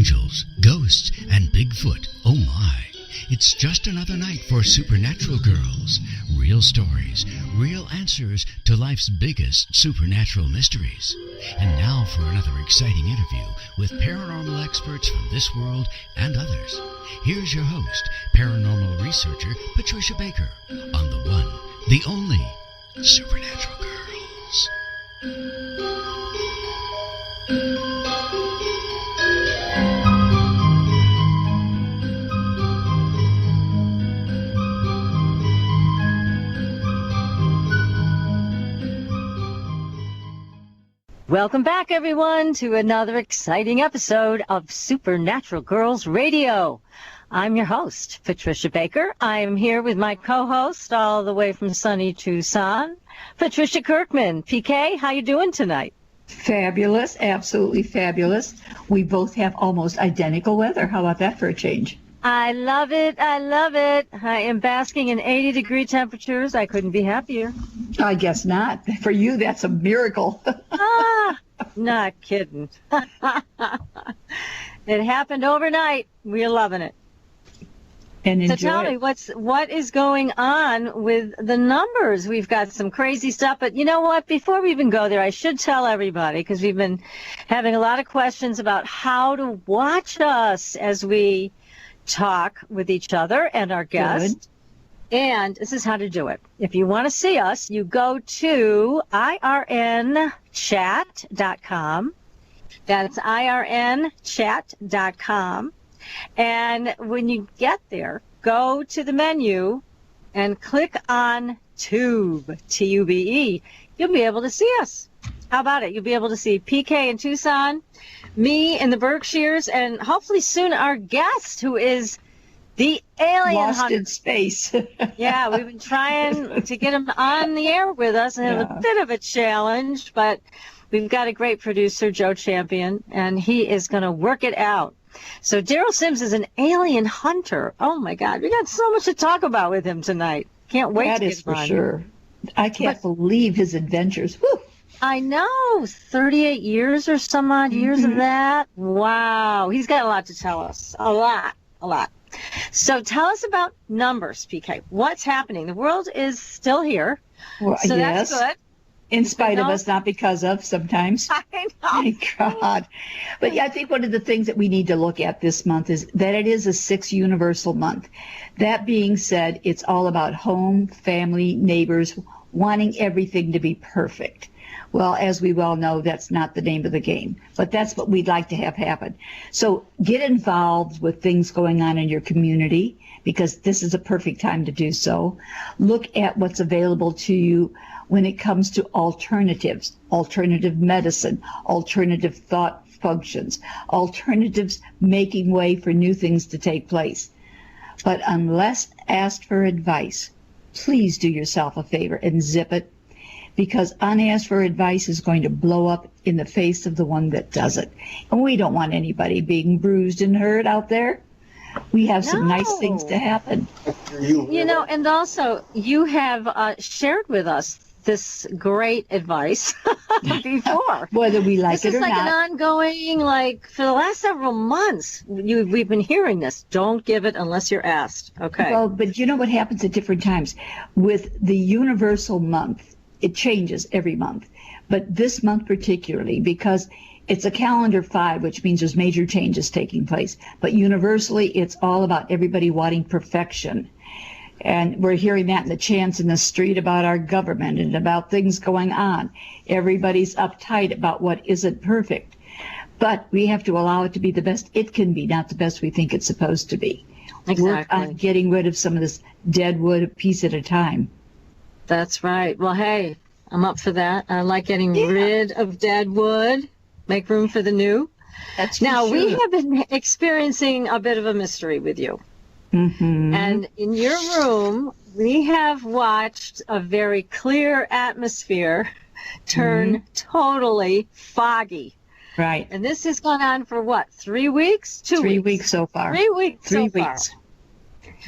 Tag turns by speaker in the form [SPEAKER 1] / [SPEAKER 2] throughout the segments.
[SPEAKER 1] angels, ghosts, and Bigfoot. Oh my. It's just another night for Supernatural Girls. Real stories, real answers to life's biggest supernatural mysteries. And now for another exciting interview with paranormal experts from this world and others. Here's your host, paranormal researcher Patricia Baker, on the one, the only Supernatural Girls.
[SPEAKER 2] Welcome back, everyone, to another exciting episode of Supernatural Girls Radio. I'm your host, Patricia Baker. I'm here with my co-host all the way from sunny Tucson, Patricia Kirkman. PK, how you doing tonight?
[SPEAKER 3] Fabulous, absolutely fabulous. We both have almost identical weather. How about that for a change?
[SPEAKER 2] I love it. I love it. I am basking in 80-degree temperatures. I couldn't be happier.
[SPEAKER 3] I guess not. For you, that's a miracle.
[SPEAKER 2] Not kidding. It happened overnight. We're loving it.
[SPEAKER 3] And enjoy
[SPEAKER 2] so tell me, what is going on with the numbers? We've got some crazy stuff, but you know what? Before we even go there, I should tell everybody, because we've been having a lot of questions about how to watch us as we talk with each other and our guests. Good. And this is how to do it. If you want to see us, you go to irnchat.com. That's irnchat.com. And when you get there, go to the menu and click on Tube, T-U-B-E. You'll be able to see us. How about it? You'll be able to see PK in Tucson, me in the Berkshires, and hopefully soon our guest, who is the alien
[SPEAKER 3] Lost
[SPEAKER 2] hunter.
[SPEAKER 3] In space.
[SPEAKER 2] Yeah, we've been trying to get him on the air with us, and have a bit of a challenge, but we've got a great producer, Joe Champion, and he is going to work it out. So Derrel Sims is an alien hunter. Oh, my God. We got so much to talk about with him tonight. Can't wait to get him on. That is
[SPEAKER 3] for sure. I can't believe his adventures. Woo!
[SPEAKER 2] I know. 38 years or some odd years of that. Wow. He's got a lot to tell us. A lot. So tell us about numbers, PK. What's happening? The world is still here.
[SPEAKER 3] Well,
[SPEAKER 2] so
[SPEAKER 3] yes.
[SPEAKER 2] That's good.
[SPEAKER 3] In spite of us, not because of sometimes.
[SPEAKER 2] I know.
[SPEAKER 3] Thank God. But yeah, I think one of the things that we need to look at this month is that it is a 6 universal month. That being said, it's all about home, family, neighbors, wanting everything to be perfect. Well, as we well know, that's not the name of the game, but that's what we'd like to have happen. So get involved with things going on in your community, because this is a perfect time to do so. Look at what's available to you when it comes to alternatives, alternative medicine, alternative thought functions, alternatives making way for new things to take place. But unless asked for advice, please do yourself a favor and zip it, because unasked for advice is going to blow up in the face of the one that does it. And we don't want anybody being bruised and hurt out there. We have some nice things to happen.
[SPEAKER 2] You know, and also you have shared with us this great advice before.
[SPEAKER 3] Whether we like it or not.
[SPEAKER 2] This is like an ongoing, for the last several months, we've been hearing this. Don't give it unless you're asked. Okay.
[SPEAKER 3] Well, but you know what happens at different times? With the universal month, it changes every month. But this month particularly, because it's a calendar 5, which means there's major changes taking place. But universally, it's all about everybody wanting perfection. And we're hearing that in the chants in the street about our government and about things going on. Everybody's uptight about what isn't perfect. But we have to allow it to be the best it can be, not the best we think it's supposed to be.
[SPEAKER 2] Exactly.
[SPEAKER 3] Work on getting rid of some of this dead wood a piece at a time.
[SPEAKER 2] That's right. Well, hey, I'm up for that. I like getting rid of dead wood, make room for the new.
[SPEAKER 3] That's
[SPEAKER 2] now,
[SPEAKER 3] sure.
[SPEAKER 2] We have been experiencing a bit of a mystery with you.
[SPEAKER 3] Mm-hmm.
[SPEAKER 2] And in your room, we have watched a very clear atmosphere turn totally foggy.
[SPEAKER 3] Right.
[SPEAKER 2] And this has gone on for what, 3 weeks? 2 weeks?
[SPEAKER 3] 3 weeks so far.
[SPEAKER 2] 3 weeks
[SPEAKER 3] 3
[SPEAKER 2] so
[SPEAKER 3] weeks.
[SPEAKER 2] far.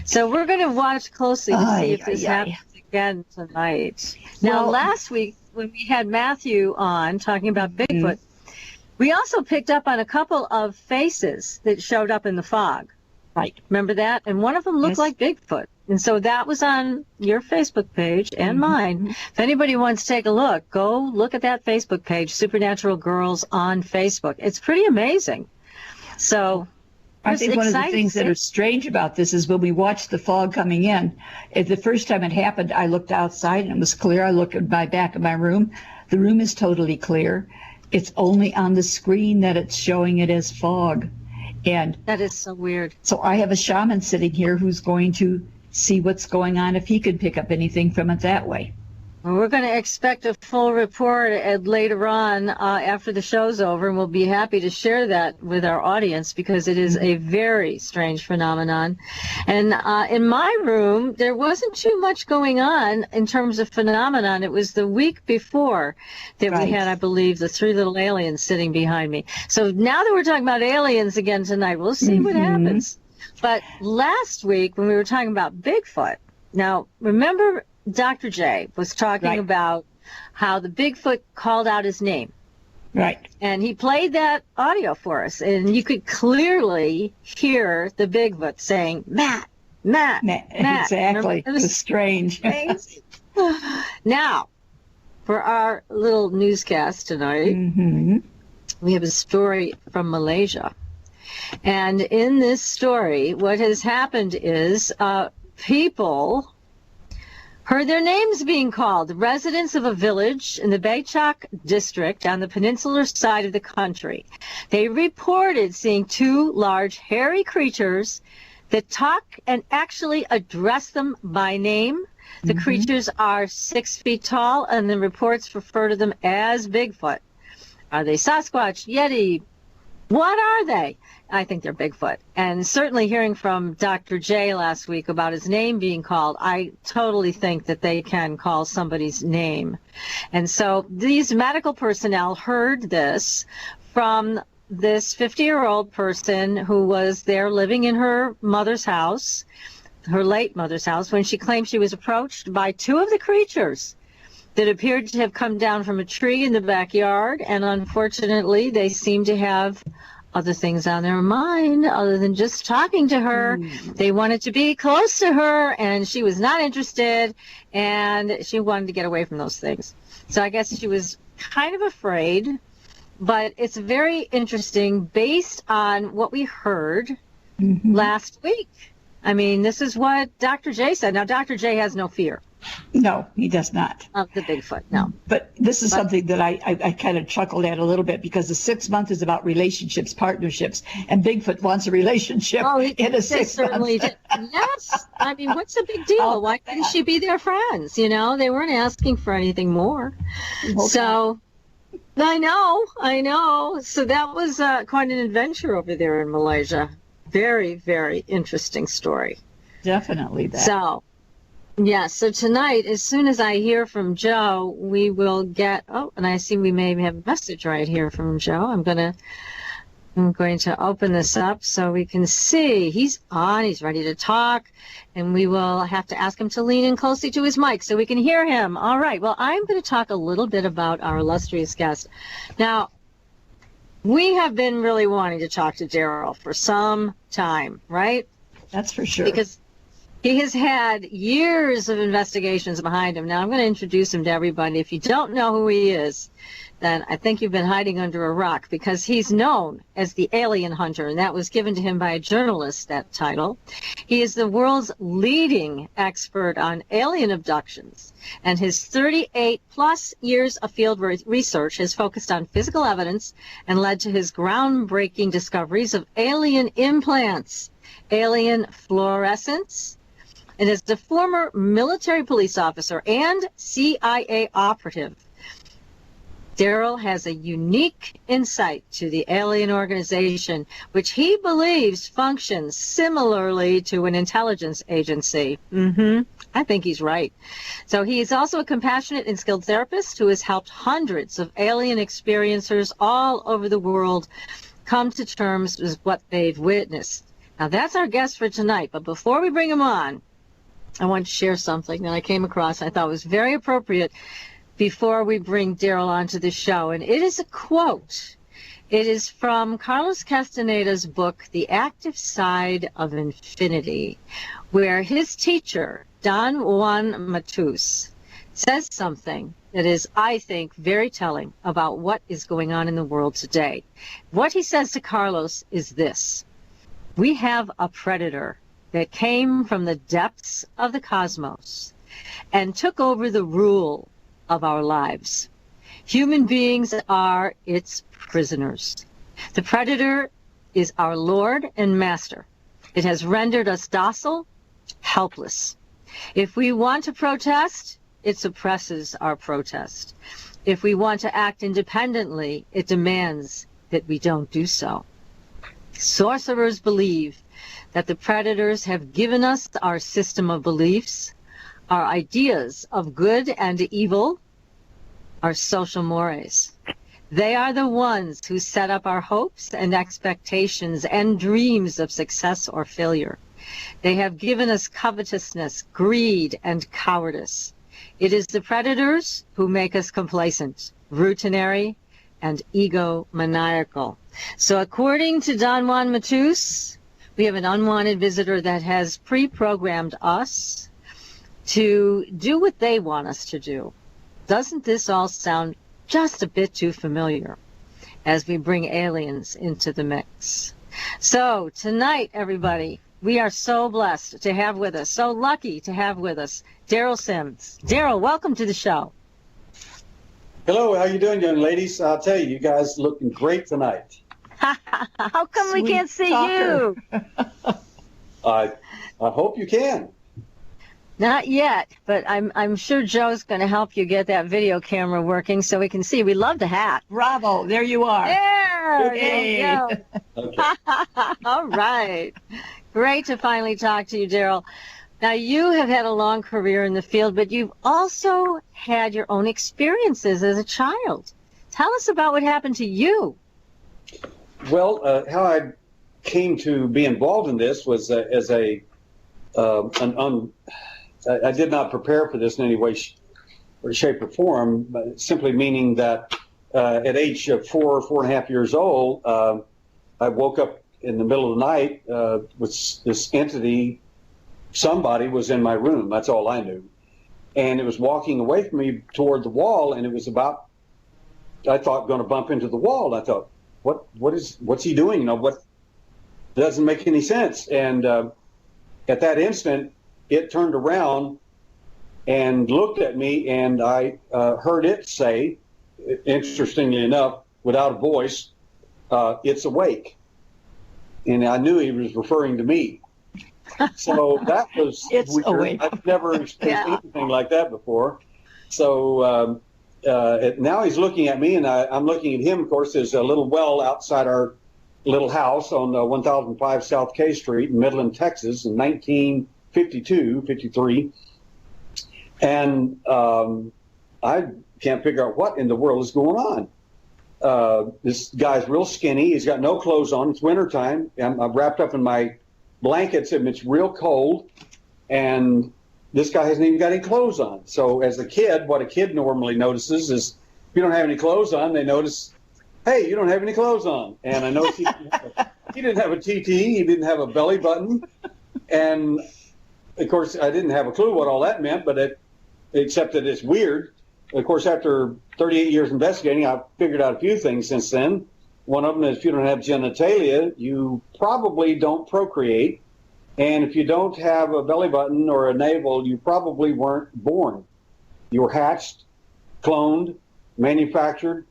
[SPEAKER 2] So we're going to watch closely to see if this happens again tonight. Now, last week, when we had Matthew on talking about Bigfoot, We also picked up on a couple of faces that showed up in the fog.
[SPEAKER 3] Right.
[SPEAKER 2] Remember that? And one of them looked
[SPEAKER 3] Yes.
[SPEAKER 2] like Bigfoot. And so that was on your Facebook page and mine. If anybody wants to take a look, go look at that Facebook page, Supernatural Girls on Facebook. It's pretty amazing. So
[SPEAKER 3] I
[SPEAKER 2] it's
[SPEAKER 3] think one of the
[SPEAKER 2] exciting
[SPEAKER 3] things
[SPEAKER 2] to
[SPEAKER 3] that
[SPEAKER 2] see.
[SPEAKER 3] are strange about this is when we watched the fog coming in, the first time it happened, I looked outside and it was clear. I looked at my back of my room. The room is totally clear. It's only on the screen that it's showing it as fog. And
[SPEAKER 2] That is so weird.
[SPEAKER 3] so I have a shaman sitting here who's going to see what's going on if he can pick up anything from it that way.
[SPEAKER 2] Well, we're going to expect a full report later on after the show's over, and we'll be happy to share that with our audience because it is a very strange phenomenon. And in my room, there wasn't too much going on in terms of phenomenon. It was the week before that
[SPEAKER 3] Right.
[SPEAKER 2] we had, I believe, the three little aliens sitting behind me. So now that we're talking about aliens again tonight, we'll see what happens. But last week when we were talking about Bigfoot, now remember Dr. J was talking
[SPEAKER 3] Right.
[SPEAKER 2] about how the Bigfoot called out his name.
[SPEAKER 3] Right.
[SPEAKER 2] And he played that audio for us. And you could clearly hear the Bigfoot saying, Matt, Matt, Matt.
[SPEAKER 3] Exactly.
[SPEAKER 2] It
[SPEAKER 3] It's
[SPEAKER 2] was
[SPEAKER 3] strange.
[SPEAKER 2] crazy. Now, for our little newscast tonight, we have a story from Malaysia. And in this story, what has happened is people heard their names being called. Residents of a village in the Bachak district on the peninsular side of the country. They reported seeing two large hairy creatures that talk and actually address them by name. The creatures are 6 feet tall, and the reports refer to them as Bigfoot. Are they Sasquatch, Yeti? What are they? I think they're Bigfoot. And certainly hearing from Dr. J last week about his name being called, I totally think that they can call somebody's name. And so these medical personnel heard this from this 50-year-old person who was there living in her mother's house, her late mother's house, when she claimed she was approached by two of the creatures that appeared to have come down from a tree in the backyard. And unfortunately, they seemed to have other things on their mind other than just talking to her. They wanted to be close to her, and she was not interested, and she wanted to get away from those things. So I guess she was kind of afraid, but it's very interesting based on what we heard last week. I mean, this is what Dr. J said. Now, Dr. J has no fear
[SPEAKER 3] No, he does not.
[SPEAKER 2] of the Bigfoot, no.
[SPEAKER 3] But this is something that I kind of chuckled at a little bit because the 6 month is about relationships, partnerships, and Bigfoot wants a relationship in a
[SPEAKER 2] they
[SPEAKER 3] 6
[SPEAKER 2] certainly
[SPEAKER 3] months.
[SPEAKER 2] did. Yes. I mean, what's the big deal? Why couldn't she be their friends? You know, they weren't asking for anything more. So I know. So that was quite an adventure over there in Malaysia. Very, very interesting story.
[SPEAKER 3] Definitely that.
[SPEAKER 2] So, yeah, so tonight, as soon as I hear from Joe, we will get, and I see we may have a message right here from Joe. I'm going to open this up so we can see. He's on, he's ready to talk, and we will have to ask him to lean in closely to his mic so we can hear him. All right, well, I'm going to talk a little bit about our illustrious guest. Now, we have been really wanting to talk to Derrel for some time, right?
[SPEAKER 3] That's for sure.
[SPEAKER 2] Because he has had years of investigations behind him. Now, I'm going to introduce him to everybody. If you don't know who he is, then I think you've been hiding under a rock, because he's known as the alien hunter, and that was given to him by a journalist, that title. He is the world's leading expert on alien abductions, and his 38-plus years of field research has focused on physical evidence and led to his groundbreaking discoveries of alien implants, alien fluorescence. And as the former military police officer and CIA operative, Derrel has a unique insight to the alien organization, which he believes functions similarly to an intelligence agency. I think he's right. So he is also a compassionate and skilled therapist who has helped hundreds of alien experiencers all over the world come to terms with what they've witnessed. Now, that's our guest for tonight. But before we bring him on, I want to share something that I came across I thought was very appropriate before we bring Derrel onto the show. And it is a quote. It is from Carlos Castaneda's book, The Active Side of Infinity, where his teacher, Don Juan Matus, says something that is, I think, very telling about what is going on in the world today. What he says to Carlos is this: we have a predator that came from the depths of the cosmos and took over the rule of our lives. Human beings are its prisoners. The predator is our Lord and Master. It has rendered us docile, helpless. If we want to protest, it suppresses our protest. If we want to act independently, it demands that we don't do so. Sorcerers believe that the predators have given us our system of beliefs, our ideas of good and evil, our social mores. They are the ones who set up our hopes and expectations and dreams of success or failure. They have given us covetousness, greed, and cowardice. It is the predators who make us complacent, routinary, and egomaniacal. So according to Don Juan Matus, we have an unwanted visitor that has pre-programmed us to do what they want us to do. Doesn't this all sound just a bit too familiar as we bring aliens into the mix? So tonight, everybody, we are so blessed to have with us, so lucky to have with us, Derrel Sims. Derrel, welcome to the show.
[SPEAKER 4] Hello, how you doing, young ladies? I'll tell you, you guys looking great tonight.
[SPEAKER 2] How come we can't see
[SPEAKER 3] talker.
[SPEAKER 2] you?
[SPEAKER 4] I hope you can.
[SPEAKER 2] Not yet, but I'm sure Joe's going to help you get that video camera working so we can see. We love the hat.
[SPEAKER 3] Bravo, there you are.
[SPEAKER 2] There
[SPEAKER 3] Hey.
[SPEAKER 2] you go.
[SPEAKER 4] Okay.
[SPEAKER 2] All right. Great to finally talk to you, Derrel. Now, you have had a long career in the field, but you've also had your own experiences as a child. Tell us about what happened to you.
[SPEAKER 4] Well, how I came to be involved in this was as I did not prepare for this in any way or shape or form, but simply meaning that at age 4.5 years old, I woke up in the middle of the night with this entity. Somebody was in my room. That's all I knew. And it was walking away from me toward the wall, and it was about, I thought, going to bump into the wall. I thought, what's he doing? You know, what doesn't make any sense. And at that instant, it turned around and looked at me, and I heard it say, interestingly enough, without a voice, it's awake. And I knew he was referring to me. So that was
[SPEAKER 3] It's
[SPEAKER 4] weird.
[SPEAKER 3] awake.
[SPEAKER 4] I've never experienced anything like that before. So now he's looking at me, and I'm looking at him. Of course, there's a little well outside our little house on 1005 South K Street in Midland, Texas, in 1952, 53. And I can't figure out what in the world is going on. This guy's real skinny. He's got no clothes on. It's wintertime. I'm wrapped up in my blankets, and it's real cold. And this guy hasn't even got any clothes on. So as a kid, what a kid normally notices is if you don't have any clothes on, they notice, hey, you don't have any clothes on. And I noticed he didn't have a TT. He didn't have a belly button. And, of course, I didn't have a clue what all that meant, but except that it's weird. Of course, after 38 years investigating, I've figured out a few things since then. One of them is if you don't have genitalia, you probably don't procreate. And if you don't have a belly button or a navel, you probably weren't born. You were hatched, cloned, manufactured,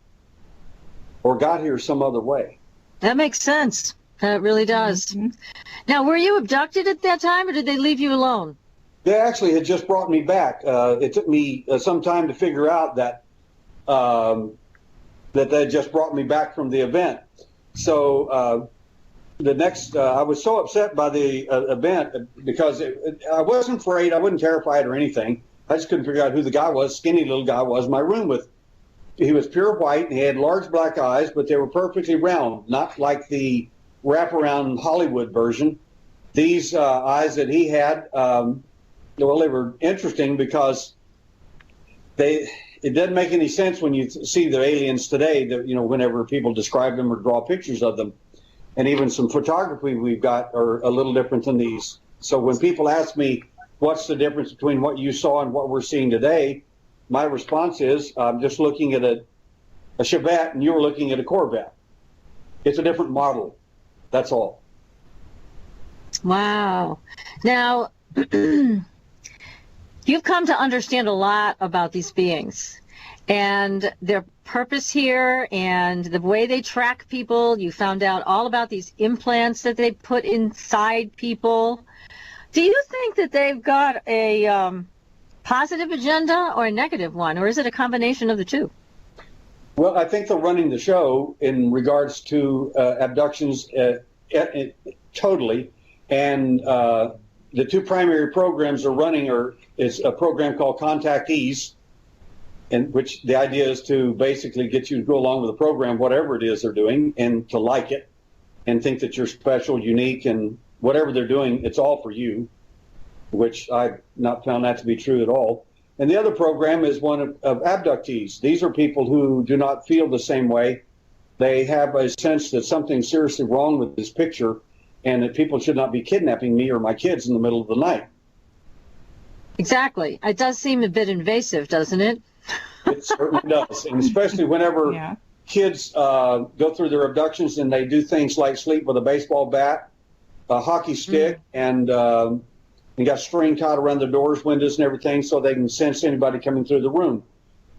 [SPEAKER 4] or got here some other way.
[SPEAKER 2] That makes sense. That really does. Mm-hmm. Now, were you abducted at that time, or did they leave you alone?
[SPEAKER 4] They actually had just brought me back. It took me some time to figure out that that they just brought me back from the event. So the next, I was so upset by the event because I wasn't afraid, I wasn't terrified or anything. I just couldn't figure out who the guy was, skinny little guy was in my room with. He was pure white, and he had large black eyes, but they were perfectly round, not like the wraparound Hollywood version. These eyes that he had, well, they were interesting because it doesn't make any sense when you see the aliens today, that, whenever people describe them or draw pictures of them. And even some photography we've got are a little different than these. So when people ask me, what's the difference between what you saw and what we're seeing today, my response is, I'm just looking at a Chevette and you're looking at a Corvette. It's a different model. That's all.
[SPEAKER 2] Wow. Now, you've come to understand a lot about these beings and their purpose here and the way they track people. You found out all about these implants that they put inside people. Do you think that they've got a positive agenda or a negative one, or is it a combination of the two?
[SPEAKER 4] Well, I think they're running the show in regards to abductions totally. And the two primary programs they're running is a program called Contactees, in which the idea is to basically get you to go along with the program, whatever it is they're doing, and to like it and think that you're special, unique, and whatever they're doing, it's all for you, which I've not found that to be true at all. And the other program is one of abductees. These are people who do not feel the same way. They have a sense that something's seriously wrong with this picture and that people should not be kidnapping me or my kids in the middle of the night.
[SPEAKER 2] Exactly. It does seem a bit invasive, doesn't it?
[SPEAKER 4] It certainly does. And especially whenever kids go through their abductions and they do things like sleep with a baseball bat, a hockey stick, and got string tied around the doors, windows, and everything so they can sense anybody coming through the room.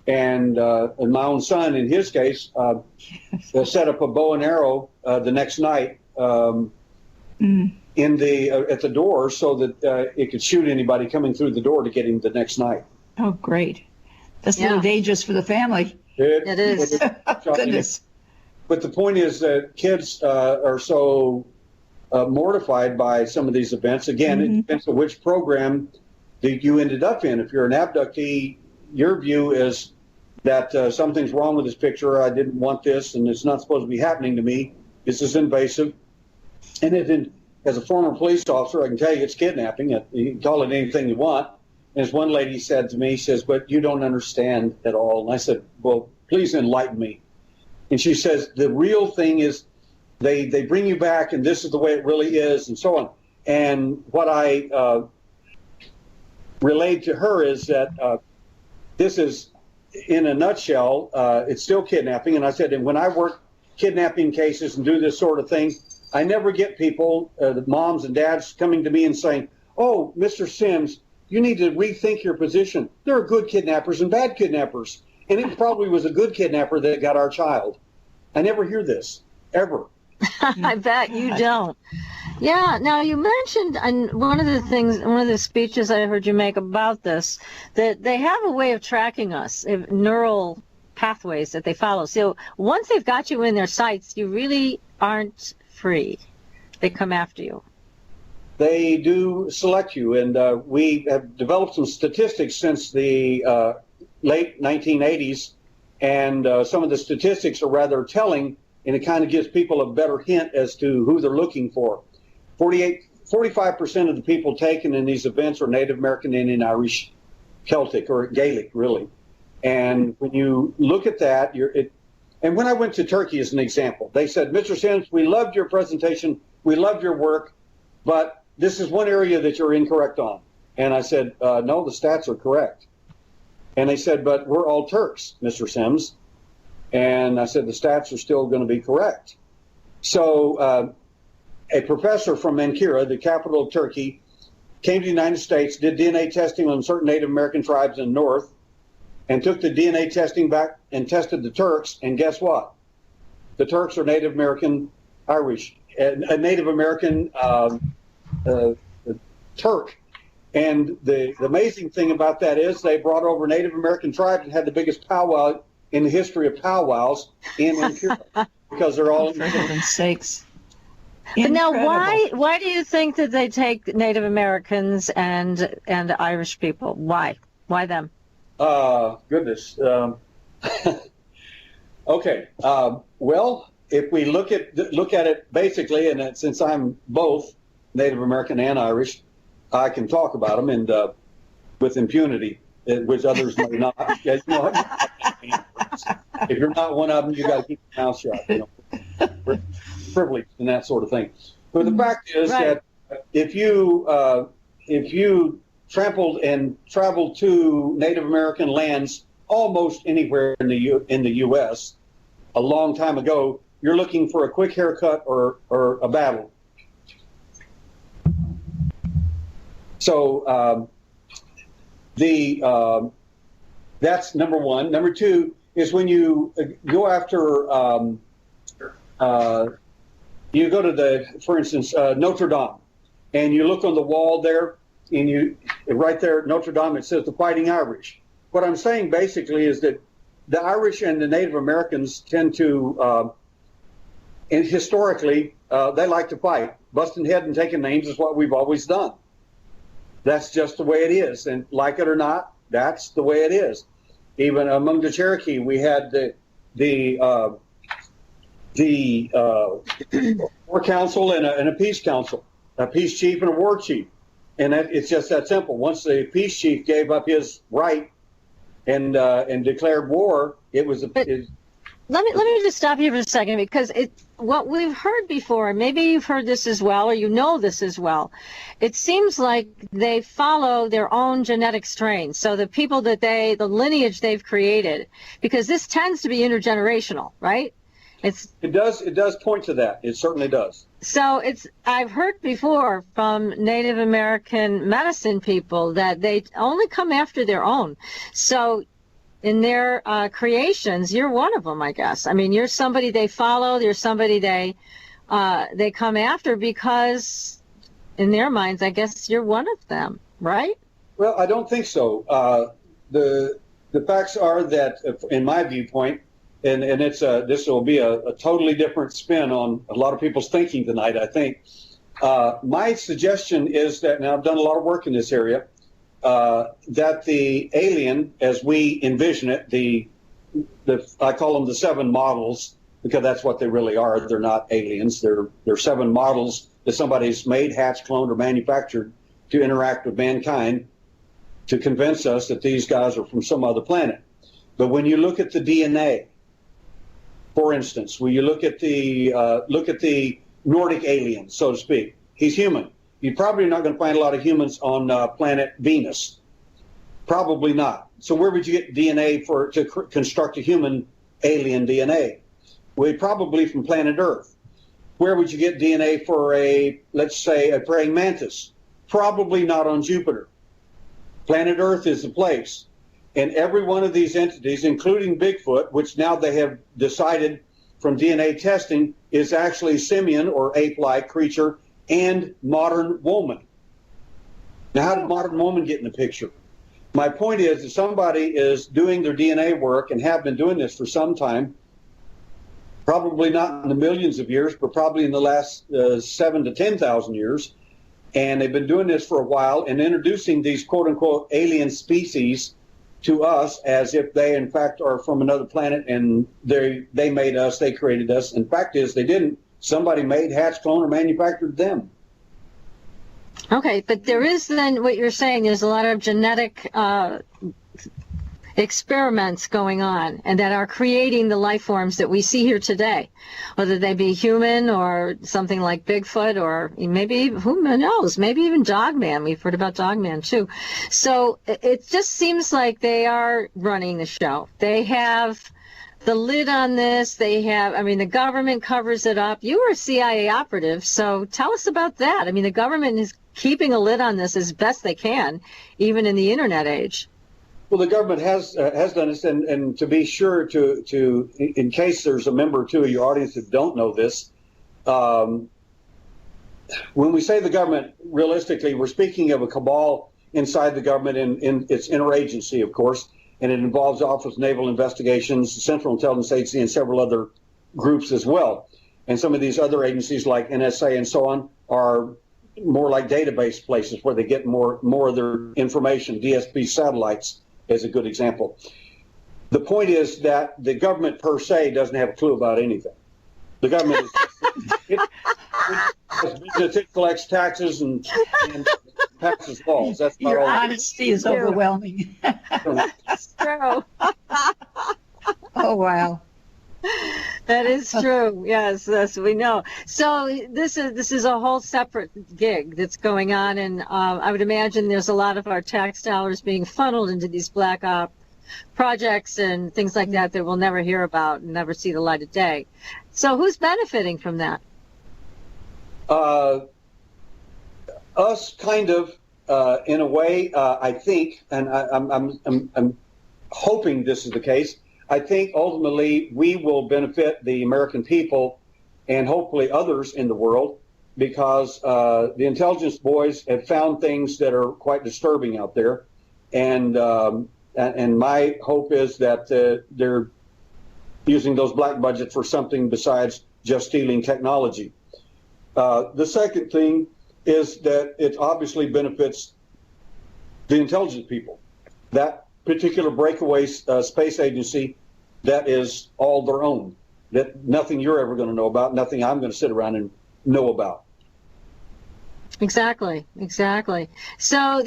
[SPEAKER 4] And my own son, in his case, set up a bow and arrow the next night at the door so that it could shoot anybody coming through the door to get him the next night.
[SPEAKER 3] Oh, great. That's a little dangerous for the family.
[SPEAKER 2] It is.
[SPEAKER 3] Goodness.
[SPEAKER 4] But the point is that kids are so mortified by some of these events. Again, it depends on which program that you ended up in. If you're an abductee, your view is that something's wrong with this picture. I didn't want this, and it's not supposed to be happening to me. This is invasive. And as a former police officer, I can tell you it's kidnapping. You can call it anything you want. And as one lady said to me, she says, but you don't understand at all. And I said, well, please enlighten me. And she says, the real thing is they bring you back, and this is the way it really is, and so on. And what I relayed to her is that this is, in a nutshell, it's still kidnapping. And I said, and when I work kidnapping cases and do this sort of thing, I never get people, the moms and dads, coming to me and saying, oh, Mr. Sims, you need to rethink your position. There are good kidnappers and bad kidnappers. And it probably was a good kidnapper that got our child. I never hear this, ever.
[SPEAKER 2] I bet you don't. Yeah. Now, you mentioned in one of the speeches I heard you make about this, that they have a way of tracking us, neural pathways that they follow. So once they've got you in their sights, you really aren't free. They come after you.
[SPEAKER 4] They do select you, and we have developed some statistics since the late 1980s, and some of the statistics are rather telling, and it kind of gives people a better hint as to who they're looking for. 45% of the people taken in these events are Native American, Indian, Irish, Celtic, or Gaelic, really. And when you look at that, and when I went to Turkey as an example, they said, Mr. Sims, we loved your presentation, we loved your work, but this is one area that you're incorrect on. And I said, no, the stats are correct. And they said, but we're all Turks, Mr. Sims. And I said, the stats are still going to be correct. So a professor from Ankara, the capital of Turkey, came to the United States, did DNA testing on certain Native American tribes in the north, and took the DNA testing back and tested the Turks. And guess what? The Turks are Native American Irish, a Native American Turk. And the amazing thing about that is they brought over Native American tribes and had the biggest powwow in the history of powwows in Ankara because they're all
[SPEAKER 3] for heaven's sakes.
[SPEAKER 2] But now, why do you think that they take Native Americans and Irish people? Why them?
[SPEAKER 4] Goodness. Okay. Well, if we look at it basically, and since I'm both Native American and Irish, I can talk about them and with impunity. which others may not. Yeah, you know, if you're not one of them, you got to keep your mouth shut. You know, we're privileged and that sort of thing. But the fact is that if you trampled and traveled to Native American lands almost anywhere in the U.S. a long time ago, you're looking for a quick haircut or a battle. So that's number one. Number two is when you go after you go to for instance, Notre Dame, and you look on the wall there, and right there at Notre Dame, it says the Fighting Irish. What I'm saying basically is that the Irish and the Native Americans tend to, and historically, they like to fight. Busting head and taking names is what we've always done. That's just the way it is, and like it or not, that's the way it is. Even among the Cherokee, we had the war council and a peace council, a peace chief and a war chief, and it's just that simple. Once the peace chief gave up his right and declared war, it was
[SPEAKER 2] Let me just stop you for a second, because what we've heard before, maybe you've heard this as well, or you know this as well, it seems like they follow their own genetic strain. So the people the lineage they've created, because this tends to be intergenerational, right? It
[SPEAKER 4] does point to that. It certainly does.
[SPEAKER 2] So I've heard before from Native American medicine people that they only come after their own. So in their creations, you're one of them, I guess. I mean, you're somebody they follow. You're somebody they come after because, in their minds, I guess you're one of them, right?
[SPEAKER 4] Well, I don't think so. The facts are that, in my viewpoint, and it's this will be a totally different spin on a lot of people's thinking tonight, I think. My suggestion is that, now I've done a lot of work in this area, that the alien, as we envision it, I call them the 7 models, because that's what they really are. They're not aliens. They're 7 models that somebody's made, hatched, cloned, or manufactured to interact with mankind to convince us that these guys are from some other planet. But when you look at the DNA, for instance, when you look at the Nordic alien, so to speak, he's human. You're probably not going to find a lot of humans on planet Venus. Probably not. So where would you get DNA to construct a human alien DNA? Well, probably from planet Earth. Where would you get DNA for let's say, a praying mantis? Probably not on Jupiter. Planet Earth is the place. And every one of these entities, including Bigfoot, which now they have decided from DNA testing is actually simian or ape-like creature, and modern woman. Now, how did modern woman get in the picture? My point is that somebody is doing their DNA work and have been doing this for some time, probably not in the millions of years, but probably in the last 7,000 to 10,000 years. And they've been doing this for a while and introducing these quote-unquote alien species to us as if they, in fact, are from another planet and they made us, they created us. And fact is, they didn't. Somebody made, hatched, cloned, or manufactured them.
[SPEAKER 2] Okay, but there is then what you're saying, there's a lot of genetic experiments going on and that are creating the life forms that we see here today, whether they be human or something like Bigfoot or maybe, who knows, maybe even Dogman. We've heard about Dogman too. So it just seems like they are running the show. They have the lid on this. The government covers it up. You were a CIA operative, so tell us about that. I mean, the government is keeping a lid on this as best they can, even in the internet age.
[SPEAKER 4] Well, the government has done this, and to be sure, to in case there's a member or two of your audience that don't know this, when we say the government, realistically, we're speaking of a cabal inside the government in its interagency, of course, and it involves Office of Naval Investigations, the Central Intelligence Agency, and several other groups as well. And some of these other agencies like NSA and so on are more like database places where they get more of their information. DSP satellites is a good example. The point is that the government per se doesn't have a clue about anything. The government it collects taxes and passes laws. That's about
[SPEAKER 3] Your
[SPEAKER 4] all.
[SPEAKER 3] honesty is overwhelming.
[SPEAKER 2] That's true.
[SPEAKER 3] Oh, wow.
[SPEAKER 2] That is true. Yes, we know. So this is a whole separate gig that's going on, and I would imagine there's a lot of our tax dollars being funneled into these black op projects and things like that we'll never hear about and never see the light of day. So who's benefiting from that?
[SPEAKER 4] Us, kind of, in a way. I think, and I'm hoping this is the case. I think ultimately we will benefit the American people and hopefully others in the world, because the intelligence boys have found things that are quite disturbing out there, and my hope is that they're using those black budgets for something besides just stealing technology. The second thing is that it obviously benefits the intelligence people. That particular breakaway space agency, that is all their own. That nothing you're ever going to know about, nothing I'm going to sit around and know about.
[SPEAKER 2] Exactly. So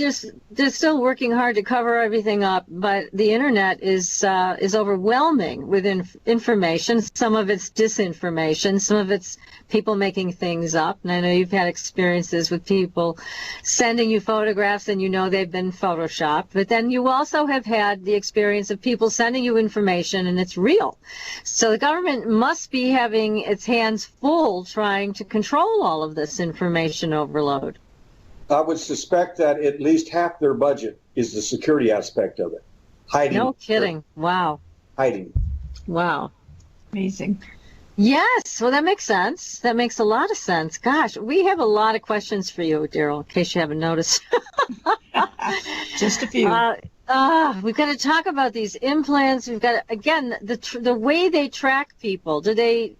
[SPEAKER 2] they're still working hard to cover everything up, but the internet is overwhelming with information. Some of it's disinformation, some of it's people making things up. And I know you've had experiences with people sending you photographs and you know they've been photoshopped. But then you also have had the experience of people sending you information and it's real. So the government must be having its hands full trying to control all of this information overload.
[SPEAKER 4] I would suspect that at least half their budget is the security aspect of it. Hiding.
[SPEAKER 2] No kidding. Wow.
[SPEAKER 4] Hiding.
[SPEAKER 2] Wow.
[SPEAKER 3] Amazing.
[SPEAKER 2] Yes. Well, that makes sense. That makes a lot of sense. Gosh, we have a lot of questions for you, Derrel, in case you haven't noticed.
[SPEAKER 3] Just a few.
[SPEAKER 2] We've got to talk about these implants. We've got, again, the way they track people. Do they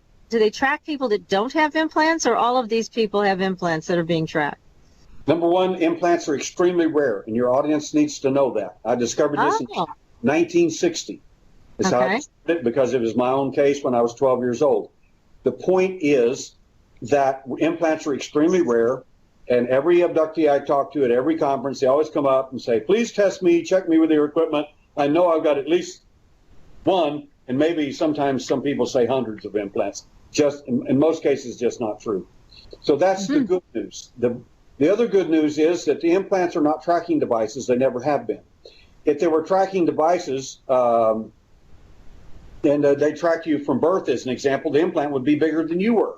[SPEAKER 2] track people that don't have implants, or all of these people have implants that are being tracked?
[SPEAKER 4] Number one, implants are extremely rare, and your audience needs to know that. I discovered this in 1960. That's how I discovered it, because it was my own case when I was 12 years old. The point is that implants are extremely rare, and every abductee I talk to at every conference, they always come up and say, please test me, check me with your equipment. I know I've got at least one, and maybe sometimes some people say hundreds of implants. Just in most cases, just not true. So that's the good news. The other good news is that the implants are not tracking devices. They never have been. If they were tracking devices, and they track you from birth, as an example, the implant would be bigger than you were.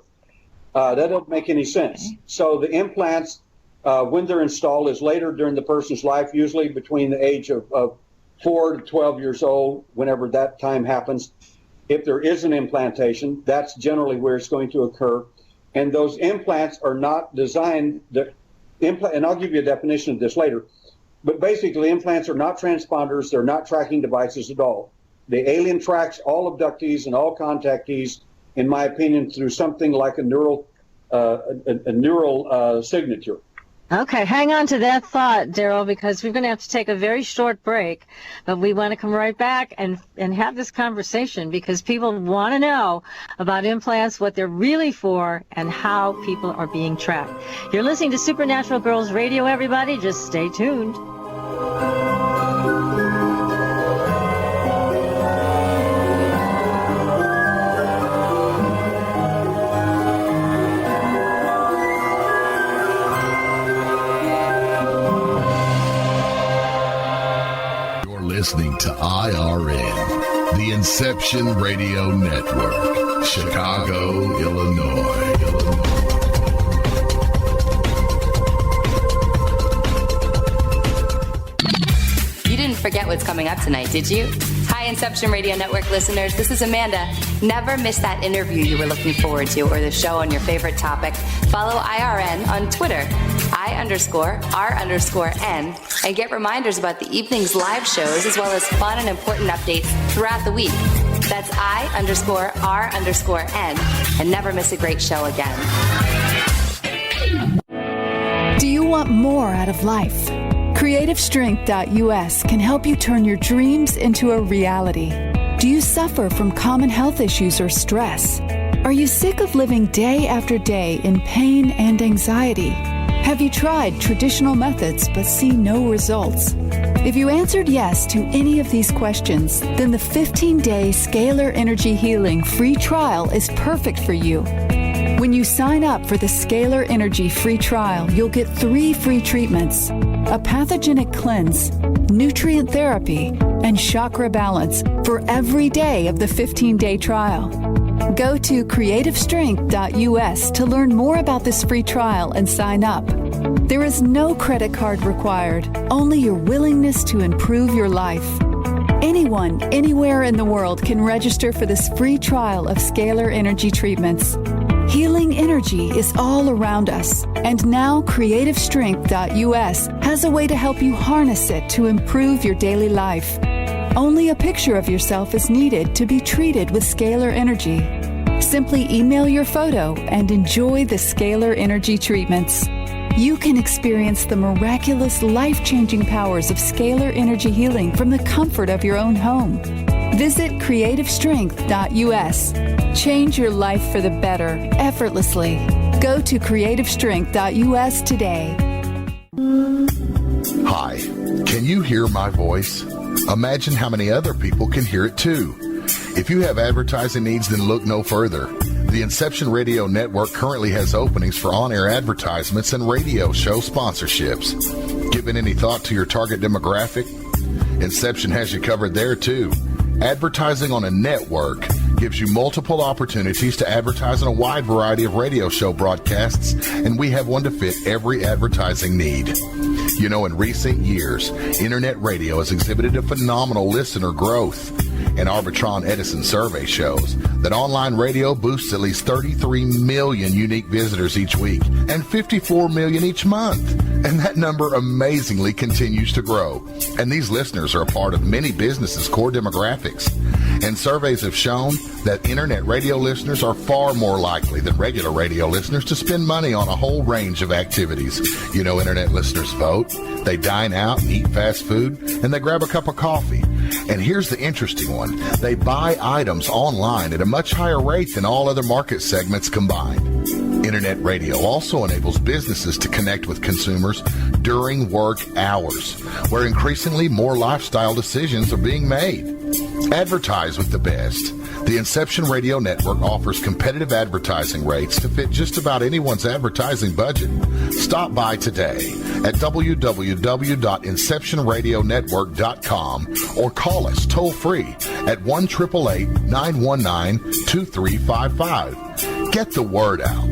[SPEAKER 4] That doesn't make any sense. So the implants, when they're installed, is later during the person's life, usually between the age of 4 to 12 years old, whenever that time happens. If there is an implantation, that's generally where it's going to occur. And those implants are not designed, and I'll give you a definition of this later, but basically implants are not transponders, they're not tracking devices at all. The alien tracks all abductees and all contactees, in my opinion, through something like a neural signature.
[SPEAKER 2] Okay, hang on to that thought, Derrel, because we're going to have to take a very short break, but we want to come right back and have this conversation, because people want to know about implants, what they're really for, and how people are being tracked. You're listening to Supernatural Girls Radio, everybody. Just stay tuned.
[SPEAKER 5] Listening to IRN, the Inception Radio Network, Chicago, Illinois.
[SPEAKER 6] You didn't forget what's coming up tonight, did you? Hi, Inception Radio Network listeners. This is Amanda. Never miss that interview you were looking forward to, or the show on your favorite topic. Follow IRN on Twitter, I_R_N, and get reminders about the evening's live shows, as well as fun and important updates throughout the week. That's I_R_N, and never miss a great show again.
[SPEAKER 7] Do you want more out of life? CreativeStrength.us can help you turn your dreams into a reality. Do you suffer from common health issues or stress? Are you sick of living day after day in pain and anxiety? Have you tried traditional methods but see no results? If you answered yes to any of these questions, then the 15-day Scalar Energy Healing free trial is perfect for you. When you sign up for the Scalar Energy free trial, you'll get 3 free treatments: a pathogenic cleanse, nutrient therapy, and chakra balance for every day of the 15-day trial. Go to creativestrength.us to learn more about this free trial and sign up. There is no credit card required, only your willingness to improve your life. Anyone, anywhere in the world can register for this free trial of Scalar Energy treatments. Healing energy is all around us, and now creativestrength.us has a way to help you harness it to improve your daily life. Only a picture of yourself is needed to be treated with Scalar Energy. Simply email your photo and enjoy the Scalar Energy treatments. You can experience the miraculous, life-changing powers of Scalar Energy Healing from the comfort of your own home. Visit creativestrength.us. Change your life for the better, effortlessly. Go to creativestrength.us today.
[SPEAKER 5] Hi, can you hear my voice? Imagine how many other people can hear it too. If you have advertising needs, then look no further. The Inception Radio Network currently has openings for on-air advertisements and radio show sponsorships. Given any thought to your target demographic? Inception has you covered there too. Advertising on a network gives you multiple opportunities to advertise on a wide variety of radio show broadcasts, and we have one to fit every advertising need. You know, in recent years, internet radio has exhibited a phenomenal listener growth. An Arbitron Edison survey shows that online radio boosts at least 33 million unique visitors each week and 54 million each month. And that number amazingly continues to grow. And these listeners are a part of many businesses' core demographics. And surveys have shown that internet radio listeners are far more likely than regular radio listeners to spend money on a whole range of activities. You know, internet listeners vote, they dine out and eat fast food, and they grab a cup of coffee. And here's the interesting one. They buy items online at a much higher rate than all other market segments combined. Internet radio also enables businesses to connect with consumers during work hours, where increasingly more lifestyle decisions are being made. Advertise with the best. The Inception Radio Network offers competitive advertising rates to fit just about anyone's advertising budget. Stop by today at www.inceptionradionetwork.com or call us toll-free at 1-888-919-2355. Get the word out.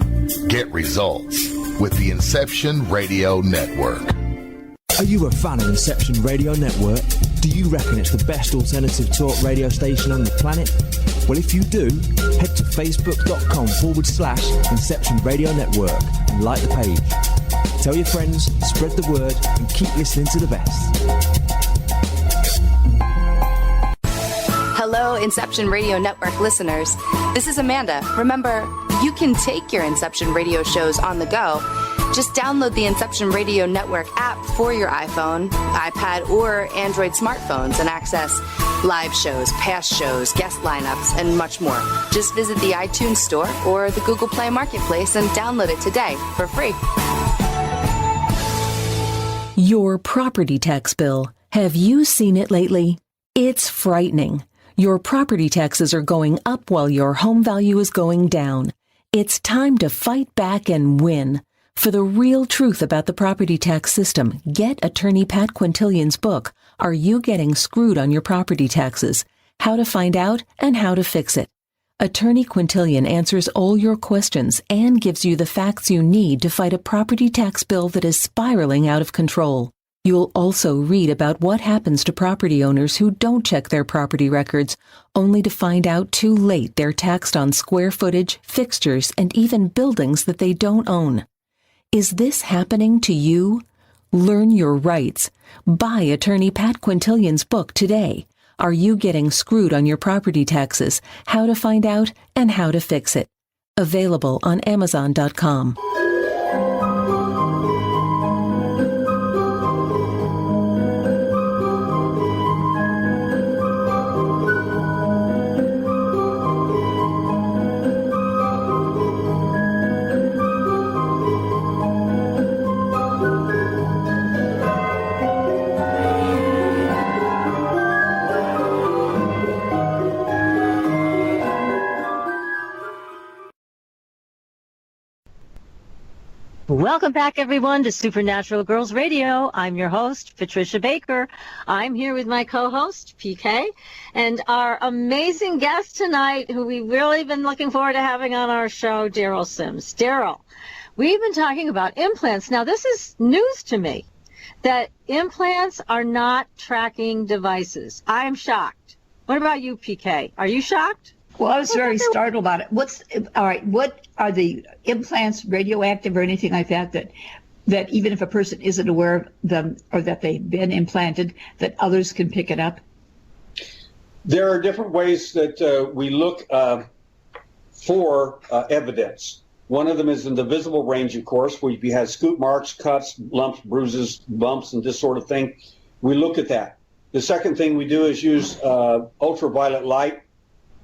[SPEAKER 5] Get results with the Inception Radio Network.
[SPEAKER 8] Are you a fan of Inception Radio Network? Do you reckon it's the best alternative talk radio station on the planet? Well, if you do, head to facebook.com/Inception Radio Network and like the page. Tell your friends, spread the word, and keep listening to the best.
[SPEAKER 6] Hello, Inception Radio Network listeners. This is Amanda. Remember, you can take your Inception radio shows on the go. Just download the Inception Radio Network app for your iPhone, iPad, or Android smartphones and access live shows, past shows, guest lineups, and much more. Just visit the iTunes Store or the Google Play Marketplace and download it today for free.
[SPEAKER 9] Your property tax bill. Have you seen it lately? It's frightening. Your property taxes are going up while your home value is going down. It's time to fight back and win. For the real truth about the property tax system, get attorney Pat Quintilian's book, Are You Getting Screwed on Your Property Taxes? How to Find Out and How to Fix It. Attorney Quintilian answers all your questions and gives you the facts you need to fight a property tax bill that is spiraling out of control. You'll also read about what happens to property owners who don't check their property records, only to find out too late they're taxed on square footage, fixtures, and even buildings that they don't own. Is this happening to you? Learn your rights. Buy attorney Pat Quintilian's book today. Are You Getting Screwed on Your Property Taxes? How to Find Out and How to Fix It. Available on Amazon.com.
[SPEAKER 2] Welcome back, everyone, to Supernatural Girls Radio. I'm your host, Patricia Baker. I'm here with my co-host, PK, and our amazing guest tonight, who we've really been looking forward to having on our show, Derrel Sims. Derrel, we've been talking about implants. Now, this is news to me, that implants are not tracking devices. I am shocked. What about you, PK? Are you shocked?
[SPEAKER 3] Well, I was very startled about it. What are the implants radioactive or anything like that, that even if a person isn't aware of them or that they've been implanted, that others can pick it up?
[SPEAKER 4] There are different ways that we look for evidence. One of them is in the visible range, of course, where you have scoop marks, cuts, lumps, bruises, bumps, and this sort of thing. We look at that. The second thing we do is use ultraviolet light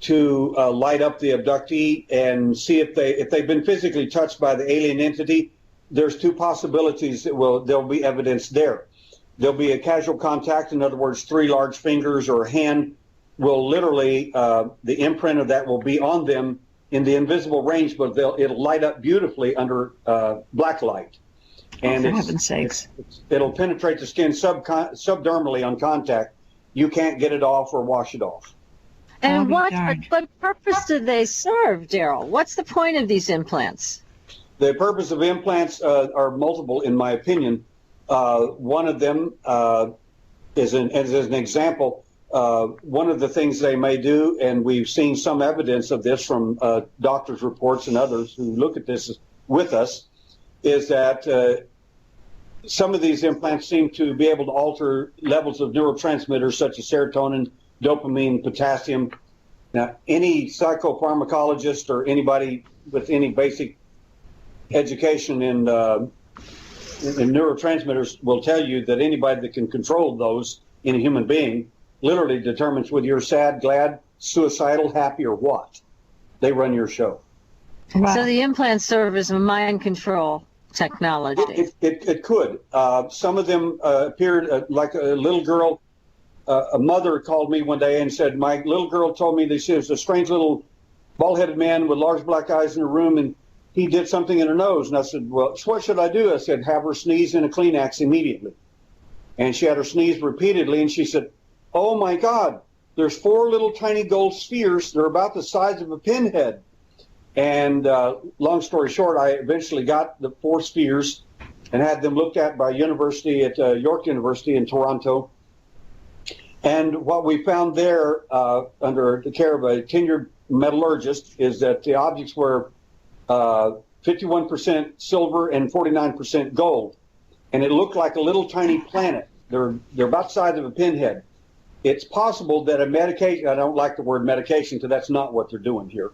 [SPEAKER 4] to light up the abductee and see if they've been physically touched by the alien entity. There's two possibilities that there'll be evidence there. There'll be a casual contact, in other words, 3 large fingers or a hand will literally, the imprint of that will be on them in the invisible range, but it'll light up beautifully under black light. And
[SPEAKER 3] for heaven's sakes.
[SPEAKER 4] It'll penetrate the skin subdermally on contact. You can't get it off or wash it off.
[SPEAKER 2] And what purpose do they serve, Derrel? What's the point of these implants?
[SPEAKER 4] The purpose of implants are multiple, in my opinion. One of them, as an example, one of the things they may do, and we've seen some evidence of this from doctors' reports and others who look at this with us, is that some of these implants seem to be able to alter levels of neurotransmitters such as serotonin, dopamine, potassium. Now, any psychopharmacologist or anybody with any basic education in neurotransmitters will tell you that anybody that can control those in a human being literally determines whether you're sad, glad, suicidal, happy, or what. They run your show.
[SPEAKER 2] Wow. So the implants serve as a mind control technology.
[SPEAKER 4] It could. Some of them appeared like a little girl. A mother called me one day and said, my little girl told me that she was a strange little bald-headed man with large black eyes in her room, and he did something in her nose. And I said, well, so what should I do? I said, have her sneeze in a Kleenex immediately. And she had her sneeze repeatedly, and she said, oh, my God, there's 4 little tiny gold spheres. They're about the size of a pinhead. And long story short, I eventually got the 4 spheres and had them looked at by university at York University in Toronto. And what we found there, under the care of a tenured metallurgist, is that the objects were 51% silver and 49% gold. And it looked like a little tiny planet. They're about the size of a pinhead. It's possible that a medication, I don't like the word medication because that's not what they're doing here.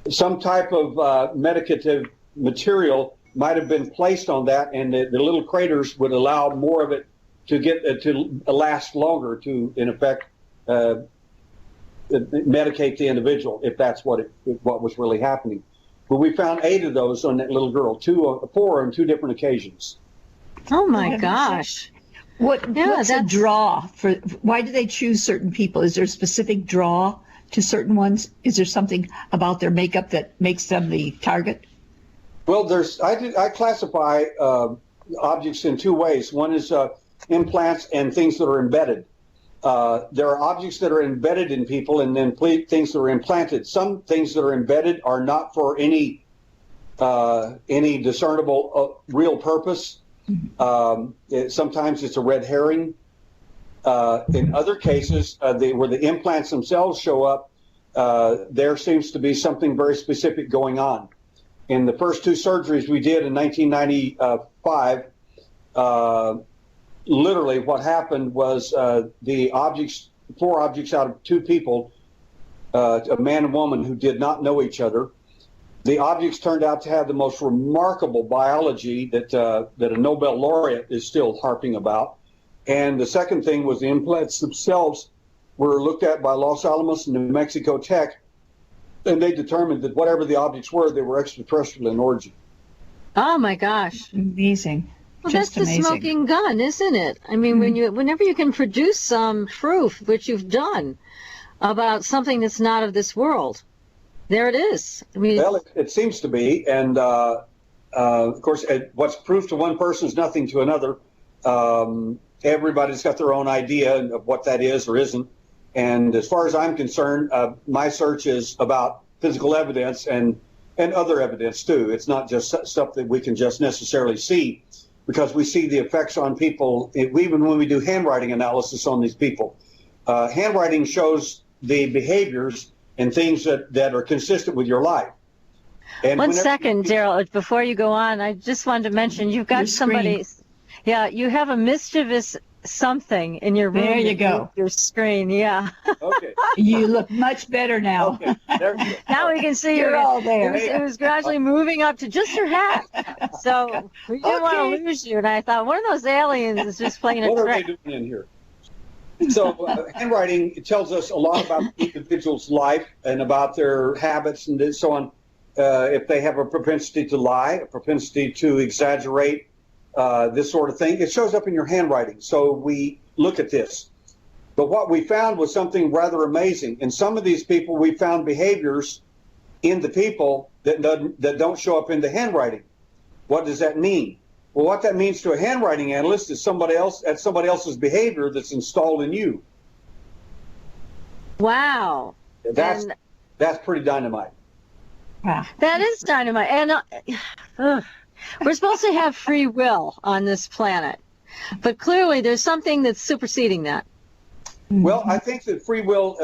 [SPEAKER 4] Some type of medicative material might have been placed on that, and the little craters would allow more of it to get to last longer, to in effect medicate the individual, if that's what was really happening. But we found 8 of those on that little girl, 4 on 2 different occasions.
[SPEAKER 2] Oh my gosh!
[SPEAKER 3] What's a draw for? Why do they choose certain people? Is there a specific draw to certain ones? Is there something about their makeup that makes them the target?
[SPEAKER 4] Well, I classify objects in 2 ways. One is implants and things that are embedded. There are objects that are embedded in people, and then things that are implanted. Some things that are embedded are not for any discernible real purpose. Sometimes it's a red herring. In other cases, where the implants themselves show up, there seems to be something very specific going on. In the first 2 surgeries we did in 1995, literally what happened was the objects, 4 objects out of 2 people, a man and woman who did not know each other. The objects turned out to have the most remarkable biology that a Nobel laureate is still harping about. And the second thing was the implants themselves were looked at by Los Alamos and New Mexico Tech, and they determined that whatever the objects were, they were extraterrestrial in origin.
[SPEAKER 2] Oh my gosh!
[SPEAKER 3] Amazing.
[SPEAKER 2] Well,
[SPEAKER 3] Just
[SPEAKER 2] that's
[SPEAKER 3] amazing.
[SPEAKER 2] the smoking gun, isn't it? I mean, whenever you can produce some proof, which you've done, about something that's not of this world, there it is. I mean,
[SPEAKER 4] well, it seems to be, and Of course, what's proof to one person is nothing to another. Everybody's got their own idea of what that is or isn't. And as far as I'm concerned, my search is about physical evidence and other evidence too. It's not just stuff that we can just necessarily see, because we see the effects on people, even when we do handwriting analysis on these people. Handwriting shows the behaviors and things that are consistent with your life. And
[SPEAKER 2] One second, Derrel, before you go on, I just wanted to mention you've got somebody. Yeah, you have a mischievous something in your room.
[SPEAKER 3] There you go.
[SPEAKER 2] Your screen, yeah.
[SPEAKER 4] Okay.
[SPEAKER 3] You look much better now.
[SPEAKER 4] Okay.
[SPEAKER 2] Now we can see
[SPEAKER 3] You're all there.
[SPEAKER 2] It was gradually moving up to just your hat. So we didn't want to lose you. And I thought, one of those aliens is just playing a trick.
[SPEAKER 4] What are they doing in here? So handwriting, it tells us a lot about the individual's life and about their habits and so on. If they have a propensity to lie, a propensity to exaggerate, this sort of thing, it shows up in your handwriting. So we look at this. But what we found was something rather amazing. In some of these people, we found behaviors in the people that don't show up in the handwriting. What does that mean? Well, what that means to a handwriting analyst is somebody else's behavior that's installed in you.
[SPEAKER 2] Wow.
[SPEAKER 4] That's pretty dynamite.
[SPEAKER 3] Wow.
[SPEAKER 2] That is dynamite. And we're supposed to have free will on this planet. But clearly there's something that's superseding that.
[SPEAKER 4] Well, I think that free will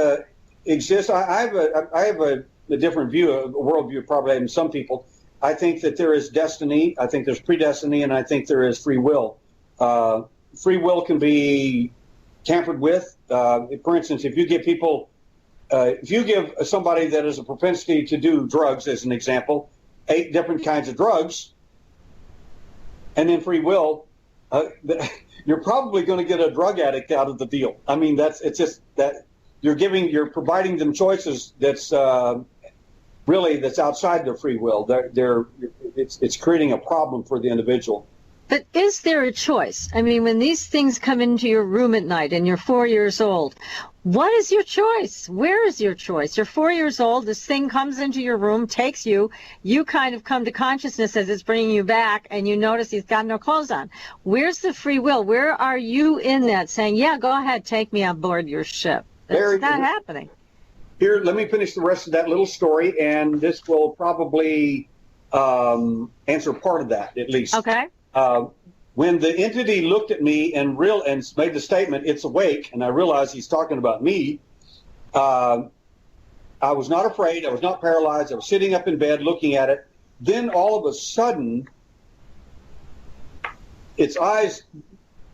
[SPEAKER 4] exists. I have a different view, a worldview probably than some people. I think that there is destiny. I think there's predestiny, and I think there is free will. Free will can be tampered with. For instance, if you give people, if you give somebody that has a propensity to do drugs, as an example, 8 different kinds of drugs, and then free will, you're probably going to get a drug addict out of the deal. I mean, it's just that you're providing them choices that's outside their free will. It's creating a problem for the individual.
[SPEAKER 2] But is there a choice? I mean, when these things come into your room at night and you're 4 years old, what is your choice? Where is your choice? You're 4 years old, this thing comes into your room, takes you, you kind of come to consciousness as it's bringing you back, and you notice he's got no clothes on. Where's the free will? Where are you in that saying, yeah, go ahead, take me on board your ship? That's not happening.
[SPEAKER 4] Here, let me finish the rest of that little story, and this will probably answer part of that, at least.
[SPEAKER 2] Okay.
[SPEAKER 4] When the entity looked at me and made the statement, "It's awake," and I realized he's talking about me, I was not afraid. I was not paralyzed. I was sitting up in bed looking at it. Then all of a sudden, its eyes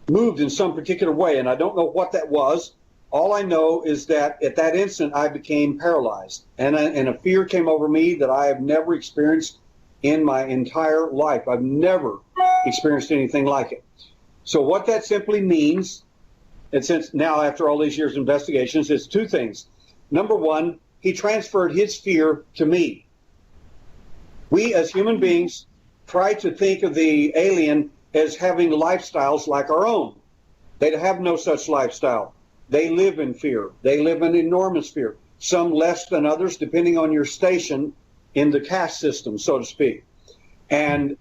[SPEAKER 4] moved in some particular way, and I don't know what that was. All I know is that at that instant, I became paralyzed, and a fear came over me that I have never experienced in my entire life. I've never experienced anything like it. So what that simply means, and since now after all these years of investigations, is 2 things. Number one, he transferred his fear to me. We as human beings try to think of the alien as having lifestyles like our own. They have no such lifestyle. They live in fear. They live in enormous fear, some less than others, depending on your station in the caste system, so to speak. And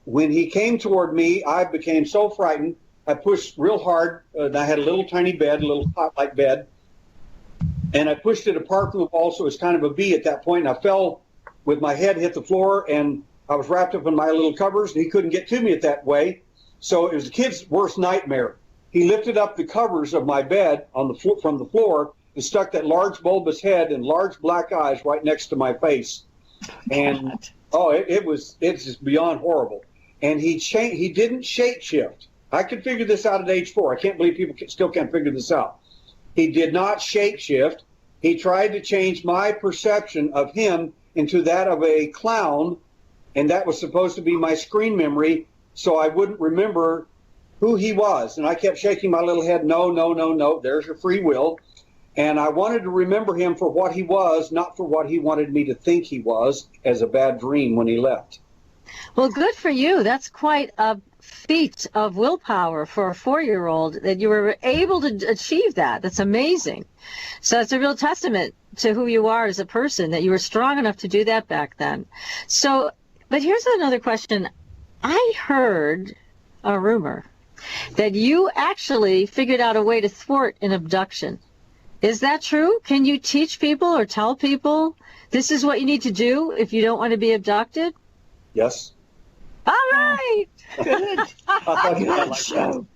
[SPEAKER 4] when he came toward me, I became so frightened. I pushed real hard. I had a little tiny bed, a little cot-like bed, and I pushed it apart from the wall, so it was kind of a V at that point. And I fell with my head hit the floor, and I was wrapped up in my little covers, and he couldn't get to me at that way. So it was the kid's worst nightmare. He lifted up the covers of my bed from the floor and stuck that large bulbous head and large black eyes right next to my face. And it's just beyond horrible. And he didn't shapeshift. I could figure this out at age 4. I can't believe people still can't figure this out. He did not shapeshift. He tried to change my perception of him into that of a clown, and that was supposed to be my screen memory, so I wouldn't remember who he was. And I kept shaking my little head, no, there's your free will. And I wanted to remember him for what he was, not for what he wanted me to think he was as a bad dream when he left.
[SPEAKER 2] Well, good for you. That's quite a feat of willpower for a 4-year-old that you were able to achieve that. That's amazing. So it's a real testament to who you are as a person, that you were strong enough to do that back then. So But here's another question. I heard a rumor that you actually figured out a way to thwart an abduction. Is that true? Can you teach people or tell people this is what you need to do if you don't want to be abducted?
[SPEAKER 4] Yes.
[SPEAKER 2] All right.
[SPEAKER 3] Good. Good show.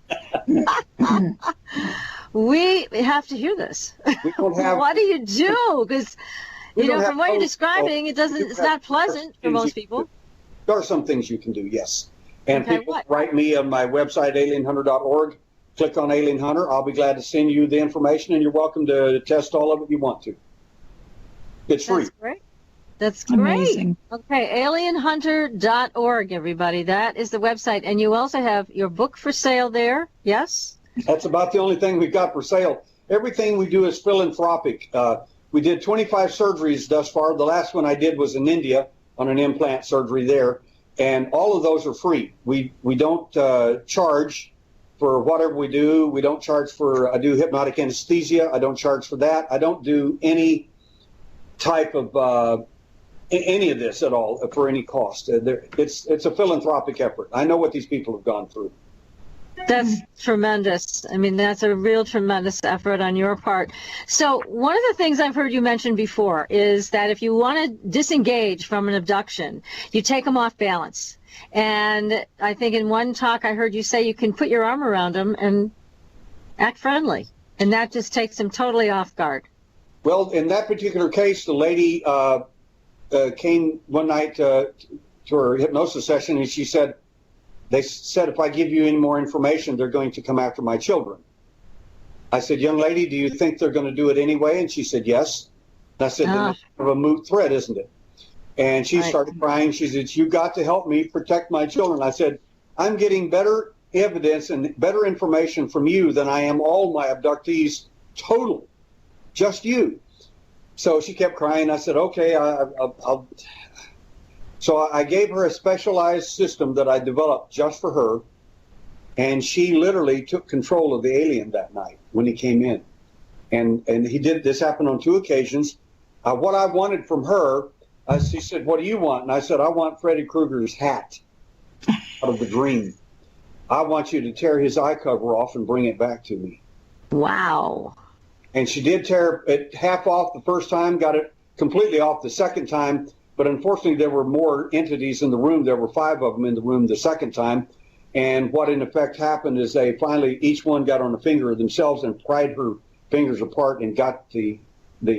[SPEAKER 2] We have to hear this.
[SPEAKER 4] We don't have.
[SPEAKER 2] What do you do? Because,
[SPEAKER 4] We
[SPEAKER 2] you know,
[SPEAKER 4] don't
[SPEAKER 2] from
[SPEAKER 4] have
[SPEAKER 2] what you're
[SPEAKER 4] those-
[SPEAKER 2] describing, it's not pleasant for most people.
[SPEAKER 4] There are some things you can do, yes. And
[SPEAKER 2] Okay,
[SPEAKER 4] people
[SPEAKER 2] what?
[SPEAKER 4] write me on my website, alienhunter.org. Click on Alien Hunter. I'll be glad to send you the information, and you're welcome to test all of it if you want to. It's free.
[SPEAKER 2] That's great. That's great.
[SPEAKER 3] Amazing.
[SPEAKER 2] Okay, alienhunter.org, everybody. That is the website. And you also have your book for sale there, yes?
[SPEAKER 4] That's about the only thing we've got for sale. Everything we do is philanthropic. We did 25 surgeries thus far. The last one I did was in India on an implant surgery there, and all of those are free. We don't charge for whatever we do. We don't charge for, I do hypnotic anesthesia. I don't charge for that. I don't do any type of any of this at all for any cost. It's a philanthropic effort. I know what these people have gone through.
[SPEAKER 2] That's tremendous. I mean, that's a real tremendous effort on your part. So one of the things I've heard you mention before is that if you want to disengage from an abduction, you take them off balance. And I think in one talk I heard you say you can put your arm around them and act friendly. And that just takes them totally off guard.
[SPEAKER 4] Well, in that particular case, the lady came one night to her hypnosis session, and she said, they said, if I give you any more information, they're going to come after my children. I said, young lady, do you think they're going to do it anyway? And she said, yes. And I said, then it's kind of a moot threat, isn't it? And she started crying. She said, you got to help me protect my children. I said, I'm getting better evidence and better information from you than I am all my abductees total. Just you. So she kept crying. I said, okay, I'll. So I gave her a specialized system that I developed just for her, and she literally took control of the alien that night when he came in. And he did, this happened on 2 occasions. What I wanted from her, she said, what do you want? And I said, I want Freddy Krueger's hat out of the dream. I want you to tear his eye cover off and bring it back to me.
[SPEAKER 2] Wow.
[SPEAKER 4] And she did tear it half off the first time, got it completely off the second time. But unfortunately, there were more entities in the room. There were 5 of them in the room the second time. And what in effect happened is they finally, each one got on a finger of themselves and pried her fingers apart and got the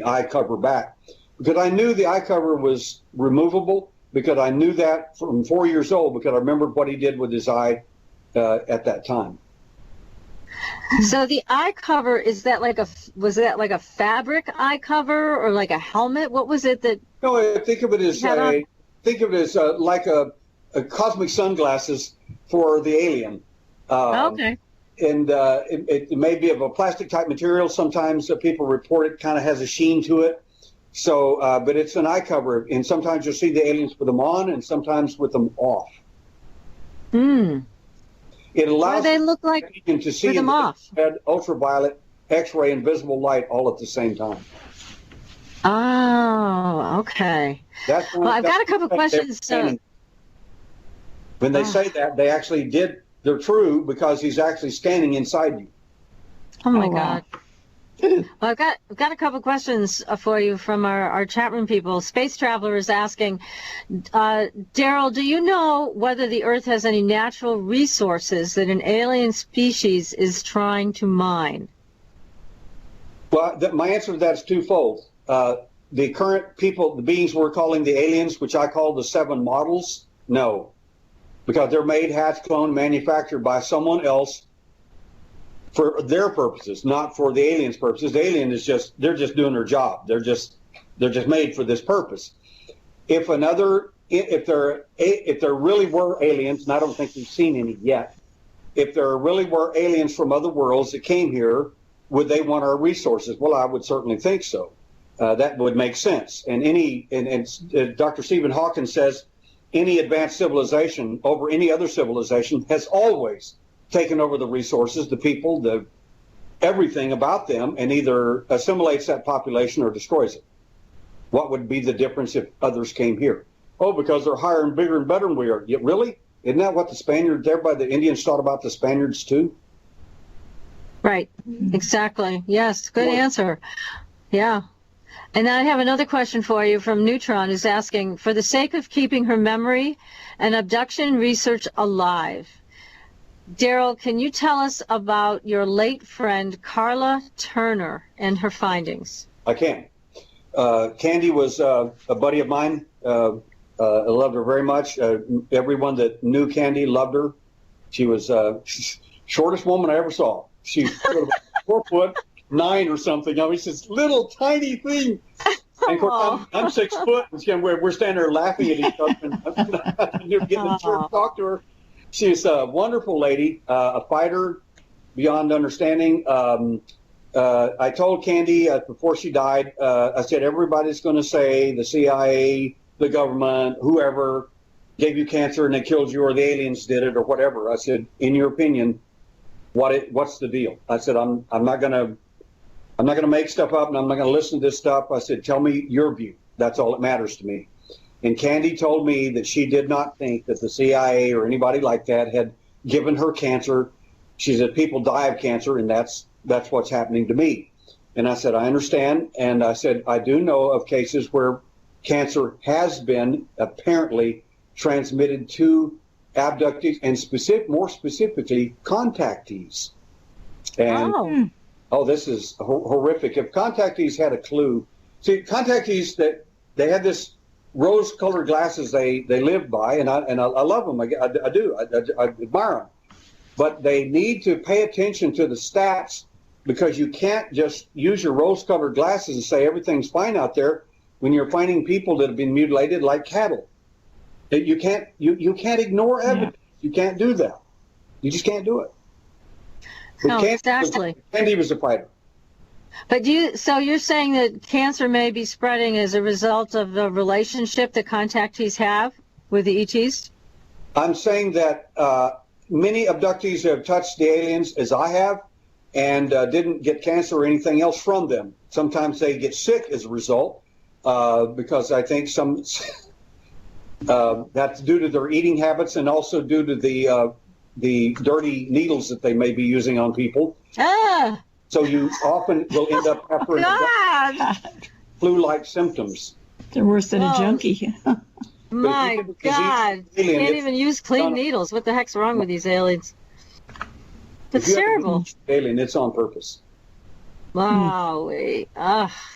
[SPEAKER 4] eye cover back. Because I knew the eye cover was removable, because I knew that from 4 years old, because I remembered what he did with his eye at that time.
[SPEAKER 2] So the eye cover, was that like a fabric eye cover or like a helmet? What was it that?
[SPEAKER 4] No, I think of it as like a cosmic sunglasses for the alien.
[SPEAKER 2] Okay.
[SPEAKER 4] And it may be of a plastic type material. Sometimes people report it kind of has a sheen to it. So, but it's an eye cover, and sometimes you'll see the aliens with them on, and sometimes with them off.
[SPEAKER 2] Hmm.
[SPEAKER 4] It allows
[SPEAKER 2] what do they look like
[SPEAKER 4] to see
[SPEAKER 2] with them off?
[SPEAKER 4] Red, ultraviolet, X-ray, and visible light all at the same time.
[SPEAKER 2] Oh, okay. Well, I've got a couple questions.
[SPEAKER 4] When they say that, they actually they're true, because he's actually standing inside you.
[SPEAKER 2] Oh my God. Well, I've got a couple questions for you from our chat room people. Space Traveler is asking, Derrel, do you know whether the Earth has any natural resources that an alien species is trying to mine?
[SPEAKER 4] Well, my answer to that is twofold. The current people, the beings we're calling the aliens, which I call the 7 models, no. Because they're made, hatched, cloned, manufactured by someone else for their purposes, not for the aliens' purposes. The alien they're just doing their job. They're just made for this purpose. If there really were aliens, and I don't think we've seen any yet, if there really were aliens from other worlds that came here, would they want our resources? Well, I would certainly think so. That would make sense. And Dr. Stephen Hawking says any advanced civilization over any other civilization has always taken over the resources, the people, everything about them, and either assimilates that population or destroys it. What would be the difference if others came here? Oh, because they're higher and bigger and better than we are. Yeah, really? Isn't that what the Spaniards, everybody, the Indians thought about the Spaniards too?
[SPEAKER 2] Right. Exactly. Yes. Good answer. Yeah. And I have another question for you from Neutron, who's asking, for the sake of keeping her memory and abduction research alive, Derrel, can you tell us about your late friend Carla Turner and her findings?
[SPEAKER 4] I can. Candy was a buddy of mine. I loved her very much. Everyone that knew Candy loved her. She was shortest woman I ever saw. She's 4'9" or something. I mean, it's this little tiny thing. And of course, I'm 6 foot, and we're standing there laughing at each other, and I'm getting the chance to talk to her. She's a wonderful lady, a fighter beyond understanding. I told Candy before she died, I said, everybody's going to say the CIA, the government, whoever gave you cancer and they killed you, or the aliens did it, or whatever. I said, in your opinion, what's the deal? I said, I'm not going to make stuff up, and I'm not going to listen to this stuff. I said, tell me your view. That's all that matters to me. And Candy told me that she did not think that the CIA or anybody like that had given her cancer. She said, people die of cancer, and that's what's happening to me. And I said, I understand. And I said, I do know of cases where cancer has been apparently transmitted to abductees and more specifically contactees. And this is horrific. If contactees had a clue, see, contactees, that they had this rose-colored glasses they live by, and I love them. I do. I admire them. But they need to pay attention to the stats, because you can't just use your rose-colored glasses and say everything's fine out there when you're finding people that have been mutilated like cattle. You can't ignore evidence. You can't do that. You just can't do it.
[SPEAKER 2] No, exactly.
[SPEAKER 4] Candy was a fighter.
[SPEAKER 2] But so you're saying that cancer may be spreading as a result of the relationship that contactees have with the ETs?
[SPEAKER 4] I'm saying that many abductees have touched the aliens, as I have, and didn't get cancer or anything else from them. Sometimes they get sick as a result, because I think that's due to their eating habits, and also due to the dirty needles that they may be using on people. So you often will end up suffering flu-like symptoms.
[SPEAKER 3] They're worse than a junkie.
[SPEAKER 2] My God. You can't even use clean needles. What the heck's wrong with these aliens? That's terrible.
[SPEAKER 4] Alien, it's on purpose.
[SPEAKER 2] Wow.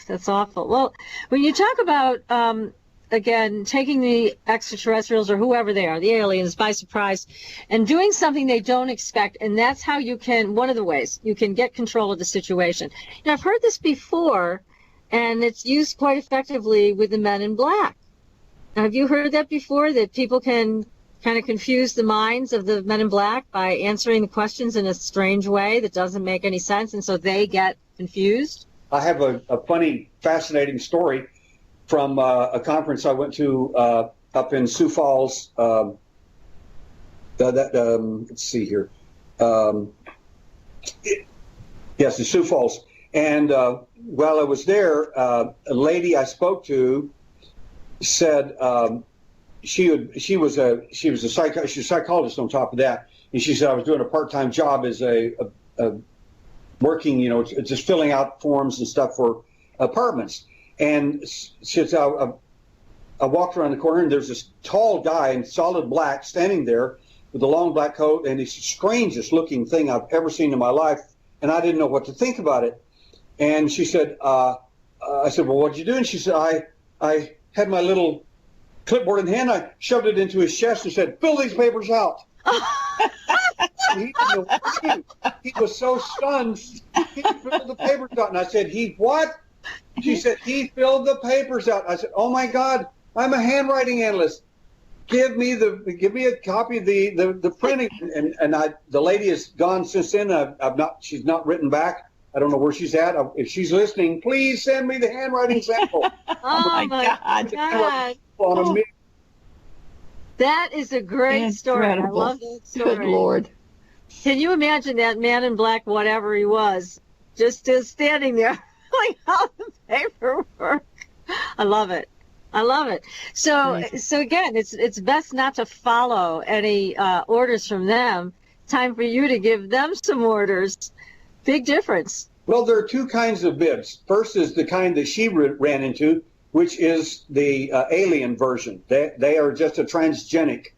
[SPEAKER 2] That's awful. Well, when you talk about, again, taking the extraterrestrials or whoever they are, the aliens, by surprise, and doing something they don't expect, and that's how you can, one of the ways you can get control of the situation. Now, I've heard this before, and it's used quite effectively with the Men in Black. Now, have you heard that before, that people can kind of confuse the minds of the Men in Black by answering the questions in a strange way that doesn't make any sense, and so they get confused?
[SPEAKER 4] I have a funny, fascinating story from a conference I went to up in Sioux Falls. Let's see here. Yes, in Sioux Falls. And while I was there, a lady I spoke to said she was a psychologist on top of that, and she said I was doing a part-time job as a working, just filling out forms and stuff for apartments. And since I walked around the corner, and there's this tall guy in solid black standing there with a long black coat, and it's the strangest looking thing I've ever seen in my life, and I didn't know what to think about it. And she said, I said, well, what did you do? And she said, I had my little clipboard in hand, I shoved it into his chest and said, fill these papers out. He didn't know what to do. He was so stunned, he filled the papers out. And I said, he what? She said, he filled the papers out. I said, oh my God, I'm a handwriting analyst. Give me a copy of the printing. And the lady is gone since then. She's not written back. I don't know where she's at. If she's listening, please send me the handwriting sample.
[SPEAKER 2] Oh my God. That is a great story. I love that story.
[SPEAKER 3] Good Lord.
[SPEAKER 2] Can you imagine that Man in Black, whatever he was, just standing there filling out the paperwork? I love it. I love it. So again, it's best not to follow any orders from them. Time for you to give them some orders. Big difference.
[SPEAKER 4] Well, there are two kinds of bibs. First is the kind that she ran into, which is the alien version. They are just a transgenic,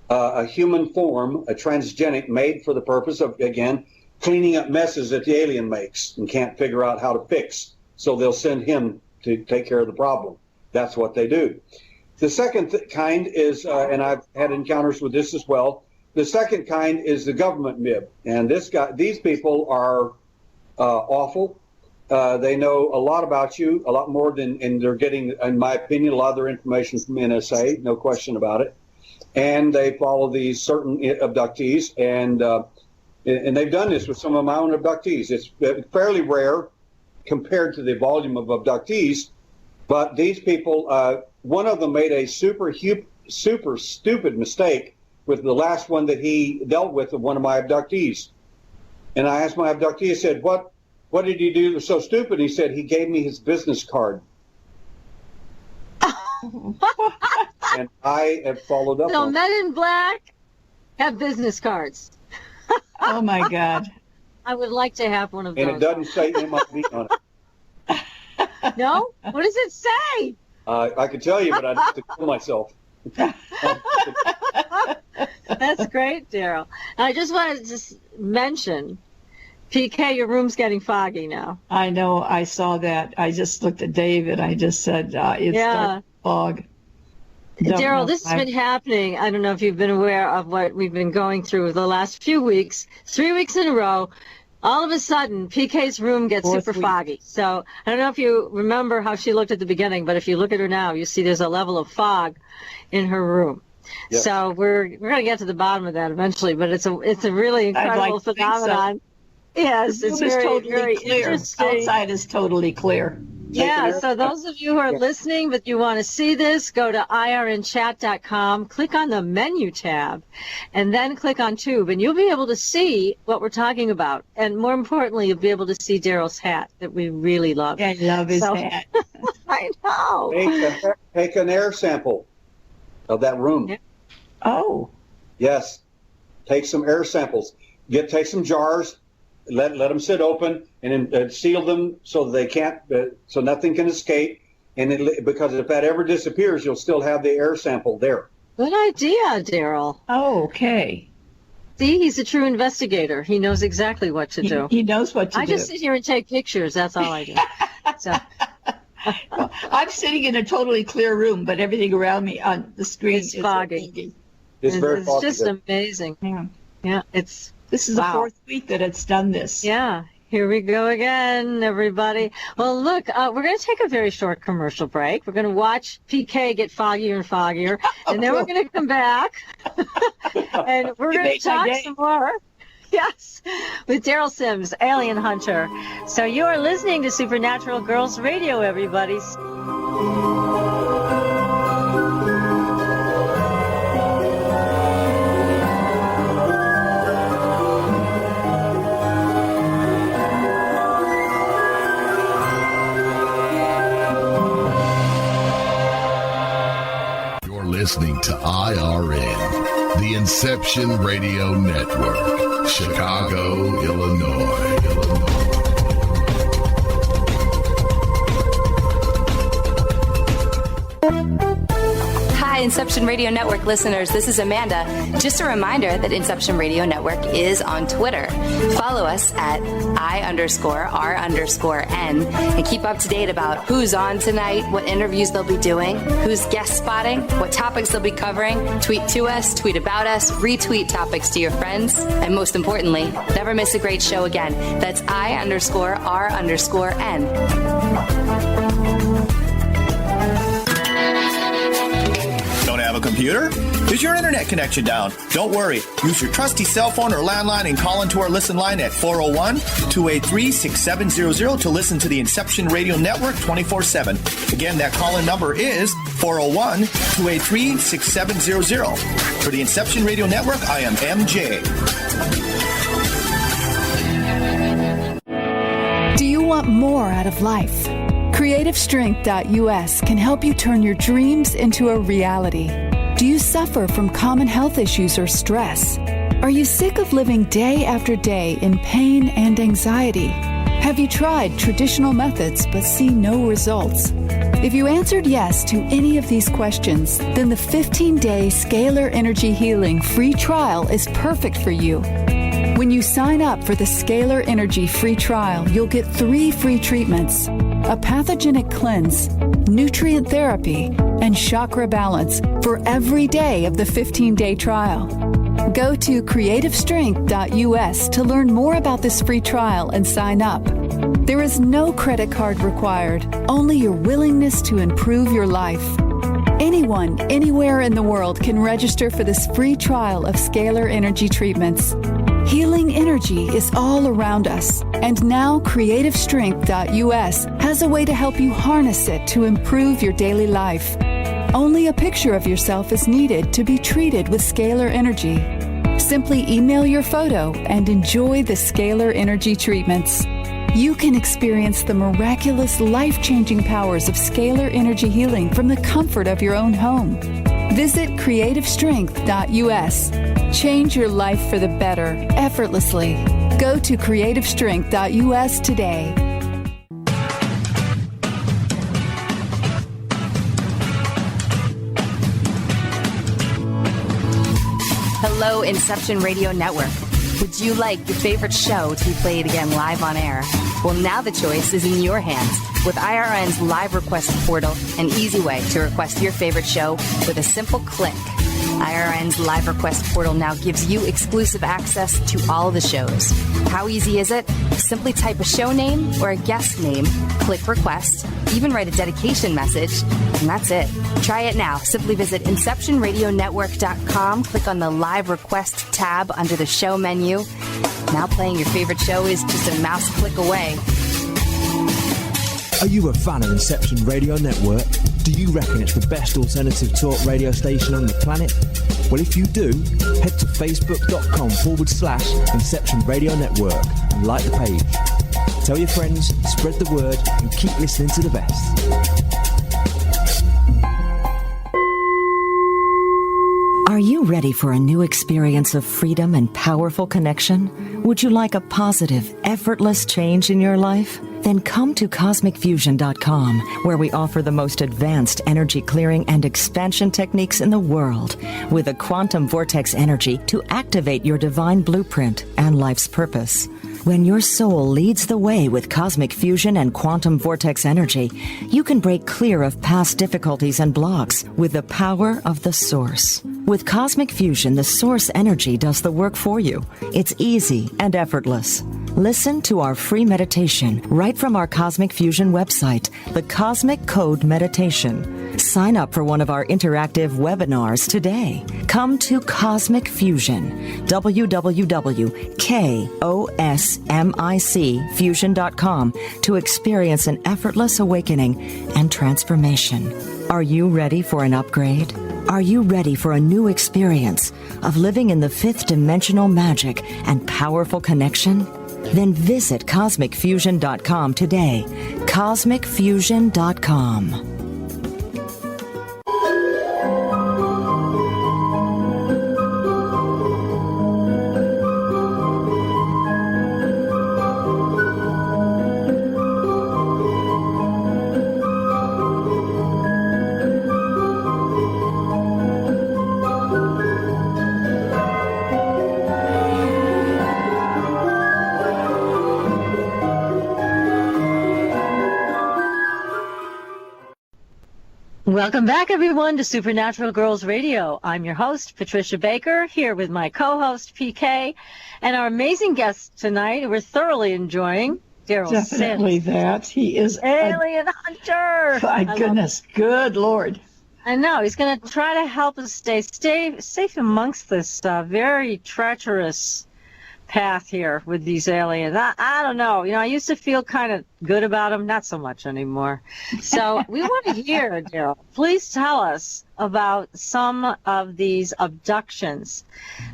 [SPEAKER 4] a human form, a transgenic made for the purpose of, again, cleaning up messes that the alien makes and can't figure out how to fix. So they'll send him to take care of the problem. That's what they do. The second kind is, and I've had encounters with this as well, the second kind is the government MIB. And these people are awful. They know a lot about you, a lot more than, and they're getting, in my opinion, a lot of their information from NSA, no question about it. And they follow these certain abductees, and they've done this with some of my own abductees. It's fairly rare compared to the volume of abductees, but these people, one of them made a super stupid mistake with the last one that he dealt with of one of my abductees. And I asked my abductee, I said, what did he do that was so stupid? He said, he gave me his business card. And I have followed up
[SPEAKER 2] So
[SPEAKER 4] on
[SPEAKER 2] Men in Black have business cards.
[SPEAKER 3] Oh, my God.
[SPEAKER 2] I would like to have one of those.
[SPEAKER 4] and it doesn't say MIB on it.
[SPEAKER 2] No? What does it say?
[SPEAKER 4] I could tell you, but I'd have to kill myself.
[SPEAKER 2] That's great, Derrel. I just wanted to mention, PK, your room's getting foggy now.
[SPEAKER 3] I know. I saw that. I just looked at David. I just said, it's dark fog.
[SPEAKER 2] Derrel, this has been happening. I don't know if you've been aware of what we've been going through the last few weeks, 3 weeks in a row. All of a sudden, PK's room gets super foggy. So I don't know if you remember how she looked at the beginning, but if you look at her now, you see there's a level of fog in her room. Yes. So we're going to get to the bottom of that eventually, but it's a really incredible phenomenon. So. Yes, it's very, totally very clear. Interesting.
[SPEAKER 3] Outside is totally clear.
[SPEAKER 2] Yeah, so those of you who are listening but you want to see this, go to irnchat.com, click on the menu tab, and then click on Tube, and you'll be able to see what we're talking about. And more importantly, you'll be able to see Derrel's hat that we really love.
[SPEAKER 3] Yeah, I love his hat.
[SPEAKER 2] I know.
[SPEAKER 4] Take an air sample of that room.
[SPEAKER 2] Yeah.
[SPEAKER 3] Oh.
[SPEAKER 4] Yes. Take some air samples. Take some jars. Let them sit open and seal them so they can't, so nothing can escape. And because if that ever disappears, you'll still have the air sample there.
[SPEAKER 2] Good idea, Derrel.
[SPEAKER 3] Oh, okay.
[SPEAKER 2] See, he's a true investigator. He knows exactly what to do.
[SPEAKER 3] He knows what to do.
[SPEAKER 2] I just sit here and take pictures. That's all I do. So.
[SPEAKER 3] I'm sitting in a totally clear room, but everything around me on the screen is foggy.
[SPEAKER 4] It's very foggy.
[SPEAKER 2] It's just amazing. Yeah, it's.
[SPEAKER 3] This is the fourth week that it's done this.
[SPEAKER 2] Yeah, here we go again, everybody. Well, look, we're going to take a very short commercial break. We're going to watch PK get foggier and foggier, and then we're going to come back, and we're going to talk some more. Yes, with Derrel Sims, Alien Hunter. So you are listening to Supernatural Girls Radio, everybody.
[SPEAKER 5] Listening to IRN, the Inception Radio Network, Chicago, Illinois.
[SPEAKER 6] Hi, Inception Radio Network listeners. This is Amanda. Just a reminder that Inception Radio Network is on Twitter. Follow us at I_R_N and keep up to date about who's on tonight, what interviews they'll be doing, who's guest spotting, what topics they'll be covering. Tweet to us, tweet about us, retweet topics to your friends, and most importantly, never miss a great show again. That's I_R_N.
[SPEAKER 10] Have a computer? Is your internet connection down? Don't worry. Use your trusty cell phone or landline and call into our listen line at 401-283-6700 to listen to the Inception Radio Network 24/7. Again, that call-in number is 401-283-6700. For the Inception Radio Network, I am MJ.
[SPEAKER 7] Do you want more out of life? CreativeStrength.us can help you turn your dreams into a reality. Do you suffer from common health issues or stress? Are you sick of living day after day in pain and anxiety? Have you tried traditional methods but see no results? If you answered yes to any of these questions, then the 15-day Scalar Energy Healing free trial is perfect for you. When you sign up for the Scalar Energy free trial, you'll get 3 free treatments: a pathogenic cleanse, nutrient therapy, and chakra balance for every day of the 15-day trial. Go to CreativeStrength.us to learn more about this free trial and sign up. There is no credit card required, only your willingness to improve your life. Anyone, anywhere in the world can register for this free trial of Scalar Energy treatments. Healing energy is all around us, and now CreativeStrength.us has a way to help you harness it to improve your daily life. Only a picture of yourself is needed to be treated with Scalar Energy. Simply email your photo and enjoy the Scalar Energy treatments. You can experience the miraculous, life-changing powers of Scalar Energy Healing from the comfort of your own home. Visit CreativeStrength.us. Change your life for the better, effortlessly. Go to CreativeStrength.us today.
[SPEAKER 6] Hello, Inception Radio Network. Would you like your favorite show to be played again live on air? Well, now the choice is in your hands with IRN's live request portal, an easy way to request your favorite show with a simple click. IRN's live request portal now gives you exclusive access to all the shows. How easy is it? Simply type a show name or a guest name, click request, even write a dedication message, and that's it. Try it now. Simply visit InceptionRadioNetwork.com, click on the live request tab under the show menu. Now playing your favorite show is just a mouse click away.
[SPEAKER 8] Are you a fan of Inception Radio Network? Do you reckon it's the best alternative talk radio station on the planet? Well, if you do, head to facebook.com/Inception Radio Network and like the page. Tell your friends, spread the word, and keep listening to the best.
[SPEAKER 11] Are you ready for a new experience of freedom and powerful connection? Would you like a positive, effortless change in your life? Then come to CosmicFusion.com, where we offer the most advanced energy clearing and expansion techniques in the world, with a quantum vortex energy to activate your divine blueprint and life's purpose. When your soul leads the way with cosmic fusion and quantum vortex energy, you can break clear of past difficulties and blocks with the power of the source. With cosmic fusion, the source energy does the work for you. It's easy and effortless. Listen to our free meditation right from our Cosmic Fusion website, the Cosmic Code Meditation. Sign up for one of our interactive webinars today. Come to Cosmic Fusion, www.KOSMICfusion.com, to experience an effortless awakening and transformation. Are you ready for an upgrade? Are you ready for a new experience of living in the fifth dimensional magic and powerful connection? Then visit CosmicFusion.com today. CosmicFusion.com.
[SPEAKER 2] Welcome back, everyone, to Supernatural Girls Radio. I'm your host, Patricia Baker, here with my co-host, PK, and our amazing guest tonight, who we're thoroughly enjoying, Derrel Sims.
[SPEAKER 3] Definitely that. He is
[SPEAKER 2] Alien Hunter.
[SPEAKER 3] My goodness. Good Lord.
[SPEAKER 2] I know. He's going to try to help us stay safe amongst this very treacherous path here with these aliens. I don't know. You know, I used to feel kind of good about them, not so much anymore. So we want to hear, Derrel, please tell us about some of these abductions,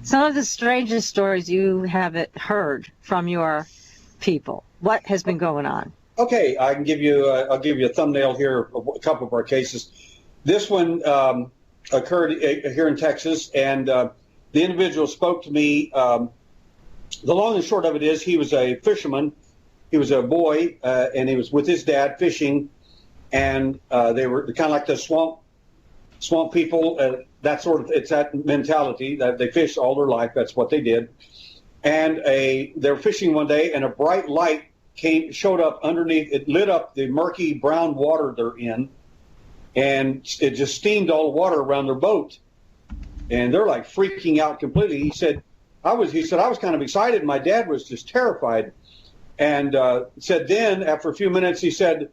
[SPEAKER 2] some of the strangest stories you have heard from your people. What has been going on?
[SPEAKER 4] Okay, I can give you. I'll give you a thumbnail here of a couple of our cases. This one occurred here in Texas, and the individual spoke to me. The long and short of it is, he was a fisherman. He was a boy, and he was with his dad fishing, and they were kind of like the swamp people. That sort of, it's that mentality that they fish all their life. That's what they did. And they were fishing one day, and a bright light showed up underneath. It lit up the murky brown water they're in, and it just steamed all the water around their boat. And they're like freaking out completely. He said, I was kind of excited. My dad was just terrified. And said then, after a few minutes, he said,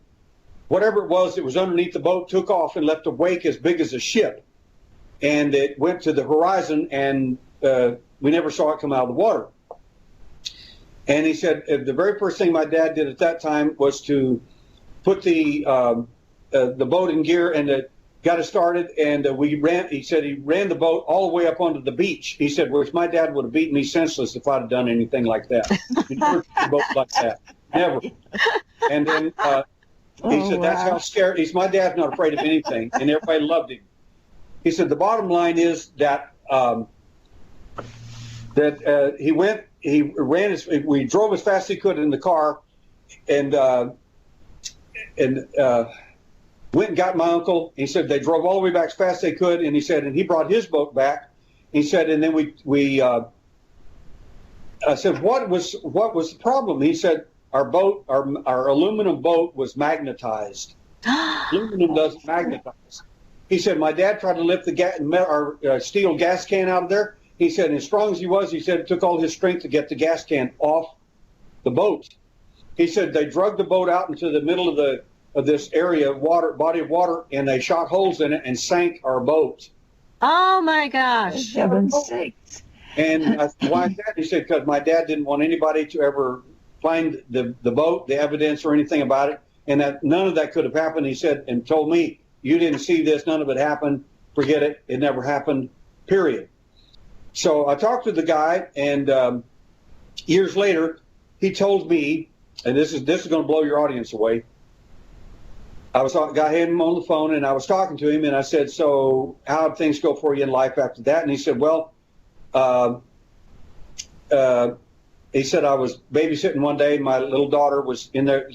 [SPEAKER 4] whatever it was underneath the boat took off and left a wake as big as a ship. And it went to the horizon, and we never saw it come out of the water. And he said the very first thing my dad did at that time was to put the boat in gear, and got it started. And he said he ran the boat all the way up onto the beach. He said, which my dad would have beaten me senseless if I'd have done anything like that. He never took the boat like that. Never. And then he said, that's how scared. My dad's not afraid of anything, and everybody loved him. He said the bottom line is that we drove as fast as he could in the car, and went and got my uncle. He said they drove all the way back as fast as they could, and he said, and he brought his boat back. He said, and then I said, what was the problem? He said, our aluminum boat was magnetized. Aluminum doesn't magnetize. He said, my dad tried to lift our steel gas can out of there. He said, as strong as he was, he said it took all his strength to get the gas can off the boat. He said they dragged the boat out into the middle of this area of body of water, and they shot holes in it and sank our boat.
[SPEAKER 2] Oh my gosh!
[SPEAKER 3] For heaven's sakes!
[SPEAKER 4] And I said, why is that? He said, because my dad didn't want anybody to ever find the boat, the evidence, or anything about it, and that none of that could have happened. He said, and told me, you didn't see this, none of it happened. Forget it. It never happened. Period. So I talked to the guy, and years later, he told me, and this is going to blow your audience away. Got him on the phone, and I was talking to him, and I said, so how did things go for you in life after that? And he said, well, he said, I was babysitting one day. My little daughter was in there, a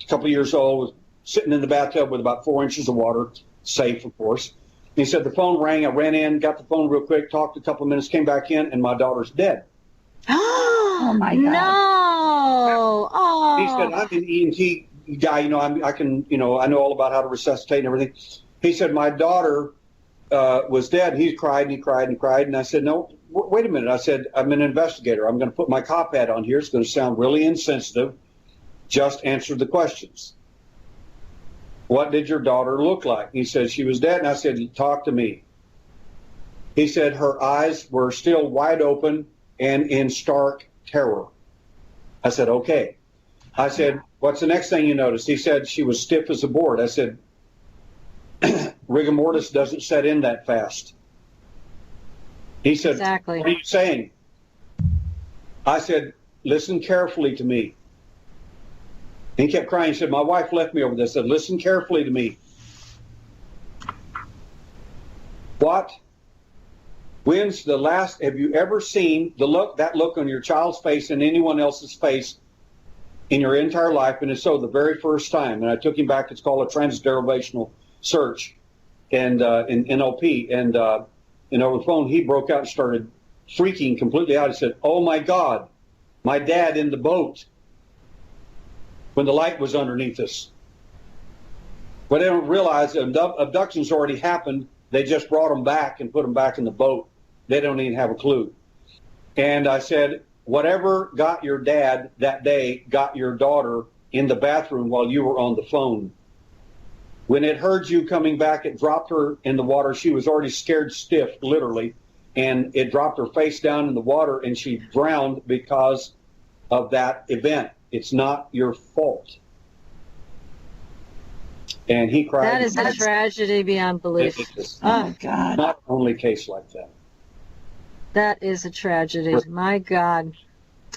[SPEAKER 4] couple of years old, was sitting in the bathtub with about 4 inches of water, safe, of course. He said the phone rang. I ran in, got the phone real quick, talked a couple of minutes, came back in, and my daughter's dead.
[SPEAKER 3] Oh my God!
[SPEAKER 2] No! Oh.
[SPEAKER 4] He said, I'm an EMT guy. I know all about how to resuscitate and everything. He said my daughter was dead. He cried and he cried and cried, and I said, no, wait a minute. I said, I'm an investigator. I'm going to put my cop hat on here. It's going to sound really insensitive. Just answer the questions. What did your daughter look like? He said she was dead. And I said, talk to me. He said her eyes were still wide open and in stark terror. I said, okay. I said, what's the next thing you noticed? He said she was stiff as a board. I said, rigor mortis doesn't set in that fast. He said, exactly. What are you saying? I said, listen carefully to me. He kept crying. He said, my wife left me over this. I said, listen carefully to me. When's the last, have you ever seen that look on your child's face and anyone else's face in your entire life? And it's so the very first time. And I took him back. It's called a transderivational search and in NLP. And over the phone, he broke out and started freaking completely out. He said, oh my God, my dad in the boat when the light was underneath us. But they don't realize abductions already happened. They just brought them back and put them back in the boat. They don't even have a clue. And I said, whatever got your dad that day got your daughter in the bathroom while you were on the phone. When it heard you coming back, it dropped her in the water. She was already scared stiff, literally, and it dropped her face down in the water, and she drowned because of that event. It's not your fault. And he cried.
[SPEAKER 2] That is a tragedy beyond belief.
[SPEAKER 3] Oh, God.
[SPEAKER 4] Not only case like that.
[SPEAKER 2] That is a tragedy. My God.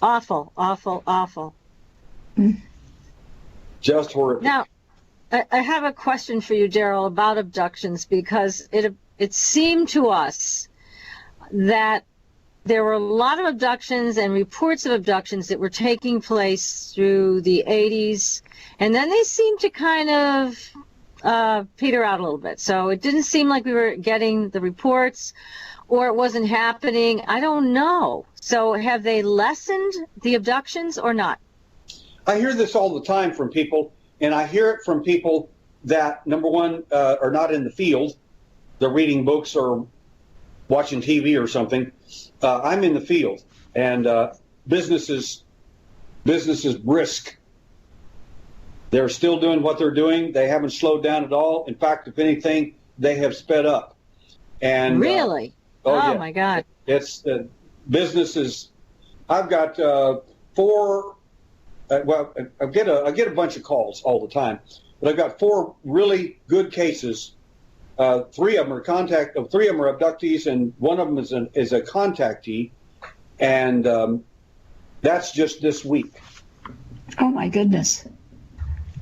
[SPEAKER 2] Awful, awful, awful.
[SPEAKER 4] Just horrific.
[SPEAKER 2] Now, I have a question for you, Derrel, about abductions, because it seemed to us that there were a lot of abductions and reports of abductions that were taking place through the 80s, and then they seemed to kind of peter out a little bit. So it didn't seem like we were getting the reports, or it wasn't happening. I don't know. So have they lessened the abductions or not?
[SPEAKER 4] I hear this all the time from people, and I hear it from people that, number one, are not in the field. They're reading books or watching TV or something. I'm in the field, and business is brisk. They're still doing what they're doing. They haven't slowed down at all. In fact, if anything, they have sped up. And
[SPEAKER 2] really?
[SPEAKER 4] Yeah.
[SPEAKER 2] My God!
[SPEAKER 4] It's business is. I've got 4. Well, I get a bunch of calls all the time, but I've got 4 really good cases. 3 of them are 3 of them are abductees, and one of them is a contactee, and that's just this week.
[SPEAKER 3] Oh my goodness!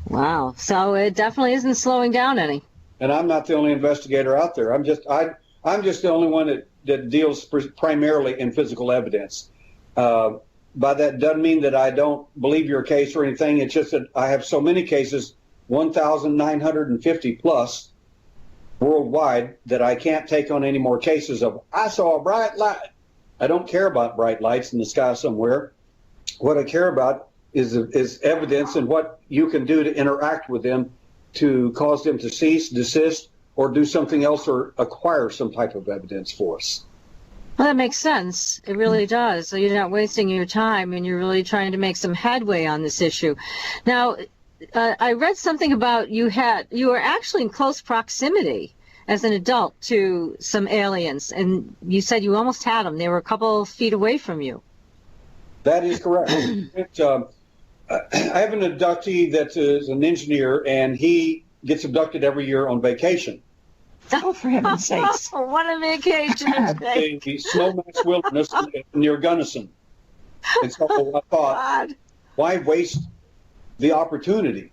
[SPEAKER 2] Wow. So it definitely isn't slowing down any.
[SPEAKER 4] And I'm not the only investigator out there. I'm just the only one that deals primarily in physical evidence. By that doesn't mean that I don't believe your case or anything. It's just that I have so many cases, 1,950 plus worldwide, that I can't take on any more cases of, I saw a bright light. I don't care about bright lights in the sky somewhere. What I care about is evidence and what you can do to interact with them to cause them to cease, desist, or do something else, or acquire some type of evidence for us.
[SPEAKER 2] Well, that makes sense. It really does. So you're not wasting your time, and you're really trying to make some headway on this issue. Now, I read something about you were actually in close proximity as an adult to some aliens, and you said you almost had them. They were a couple feet away from you.
[SPEAKER 4] That is correct. I have an abductee that is an engineer, and he gets abducted every year on vacation.
[SPEAKER 3] Oh, for heaven's sakes.
[SPEAKER 2] What a vacation.
[SPEAKER 4] The Snowmass Wilderness near Gunnison. And so I thought, why waste the opportunity?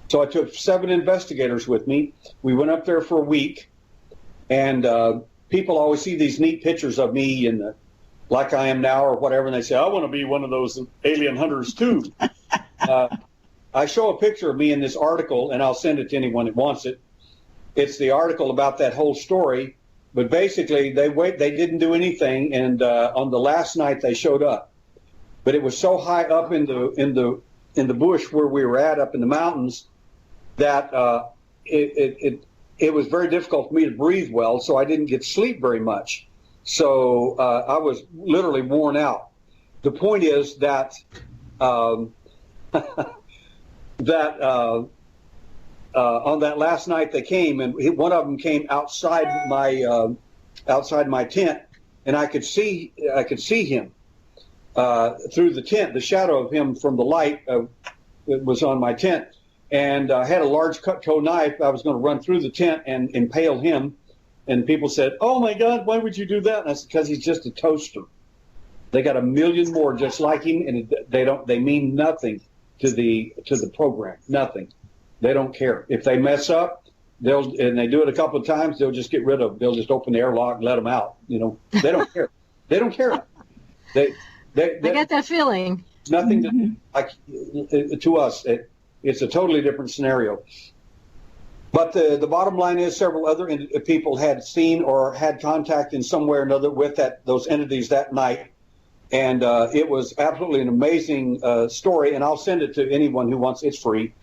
[SPEAKER 4] So I took 7 investigators with me. We went up there for a week, and people always see these neat pictures of me in like I am now or whatever, and they say, I want to be one of those alien hunters too. I show a picture of me in this article, and I'll send it to anyone that wants it. It's the article about that whole story, but basically they didn't do anything, and on the last night they showed up. But it was so high up in the bush where we were at, up in the mountains, that it was very difficult for me to breathe well, so I didn't get sleep very much. So I was literally worn out. The point is that on that last night they came, and one of them came outside my tent, and I could see him through the tent, the shadow of him from the light that was on my tent, and I had a large cutco knife. I was going to run through the tent and impale him, and people said, "Oh my God, why would you do that?" And I said, "Because he's just a toaster. They got a million more just like him, and they mean nothing to the program, nothing. They don't care. If they mess up, and they do it a couple of times, they'll just get rid of them. They'll just open the airlock and let them out. You know, they don't care. They don't care. I
[SPEAKER 2] get that feeling.
[SPEAKER 4] Nothing to us. It's a totally different scenario. But the bottom line is, several other people had seen or had contact in some way or another with those entities that night. And it was absolutely an amazing story. And I'll send it to anyone who wants. It's free.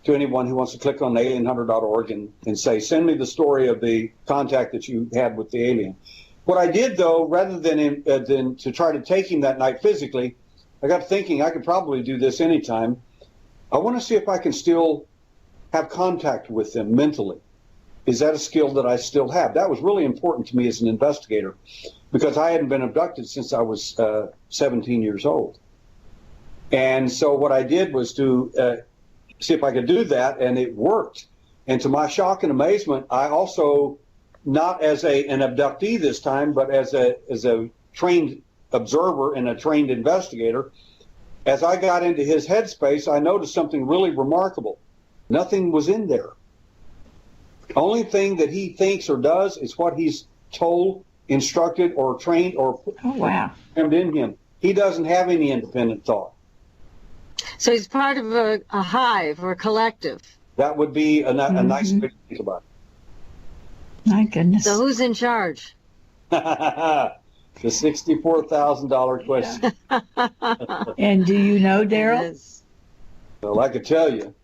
[SPEAKER 4] To anyone who wants to click on alienhunter.org and say, send me the story of the contact that you had with the alien. What I did, though, rather than to try to take him that night physically, I got thinking I could probably do this anytime. I want to see if I can still have contact with them mentally. Is that a skill that I still have? That was really important to me as an investigator, because I hadn't been abducted since I was 17 years old. And so what I did was to see if I could do that, and it worked. And to my shock and amazement, I also, not as an abductee this time, but as a trained observer and a trained investigator, as I got into his headspace, I noticed something really remarkable. Nothing was in there. The only thing that he thinks or does is what he's told, instructed, or trained, or programmed in him. He doesn't have any independent thought.
[SPEAKER 2] So he's part of a hive or a collective.
[SPEAKER 4] That would be a nice way to think about it.
[SPEAKER 3] My goodness.
[SPEAKER 2] So who's in charge?
[SPEAKER 4] The $64,000 question.
[SPEAKER 3] And do you know, Derrel?
[SPEAKER 4] Well, I could tell you.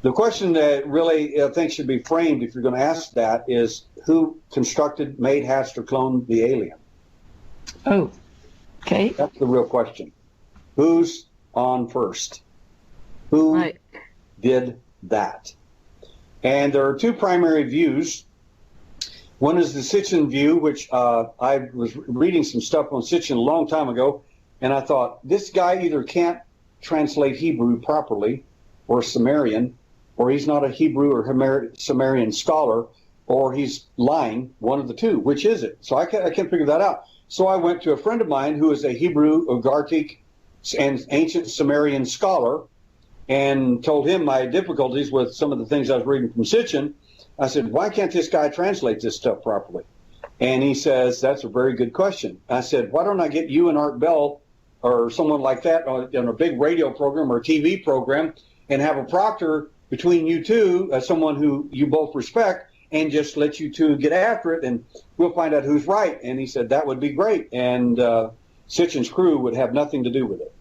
[SPEAKER 4] The question that really I think should be framed, if you're going to ask that, is who constructed, made, hatched, or cloned the alien?
[SPEAKER 3] Oh, okay.
[SPEAKER 4] That's the real question. Who's on first? Who did that? And there are two primary views. One is the Sitchin view, which I was reading some stuff on Sitchin a long time ago, and I thought, this guy either can't translate Hebrew properly, or Sumerian, or he's not a Hebrew or Sumerian scholar, or he's lying, one of the two. Which is it? So I can't figure that out. So I went to a friend of mine who is a Hebrew, Ugartic, and ancient Sumerian scholar, and told him my difficulties with some of the things I was reading from Sitchin. I said, why can't this guy translate this stuff properly? And he says, that's a very good question. I said, why don't I get you and Art Bell or someone like that on a big radio program or TV program and have a proctor between you two, someone who you both respect, and just let you two get after it, and we'll find out who's right. And he said, that would be great. And Sitchin's crew would have nothing to do with it.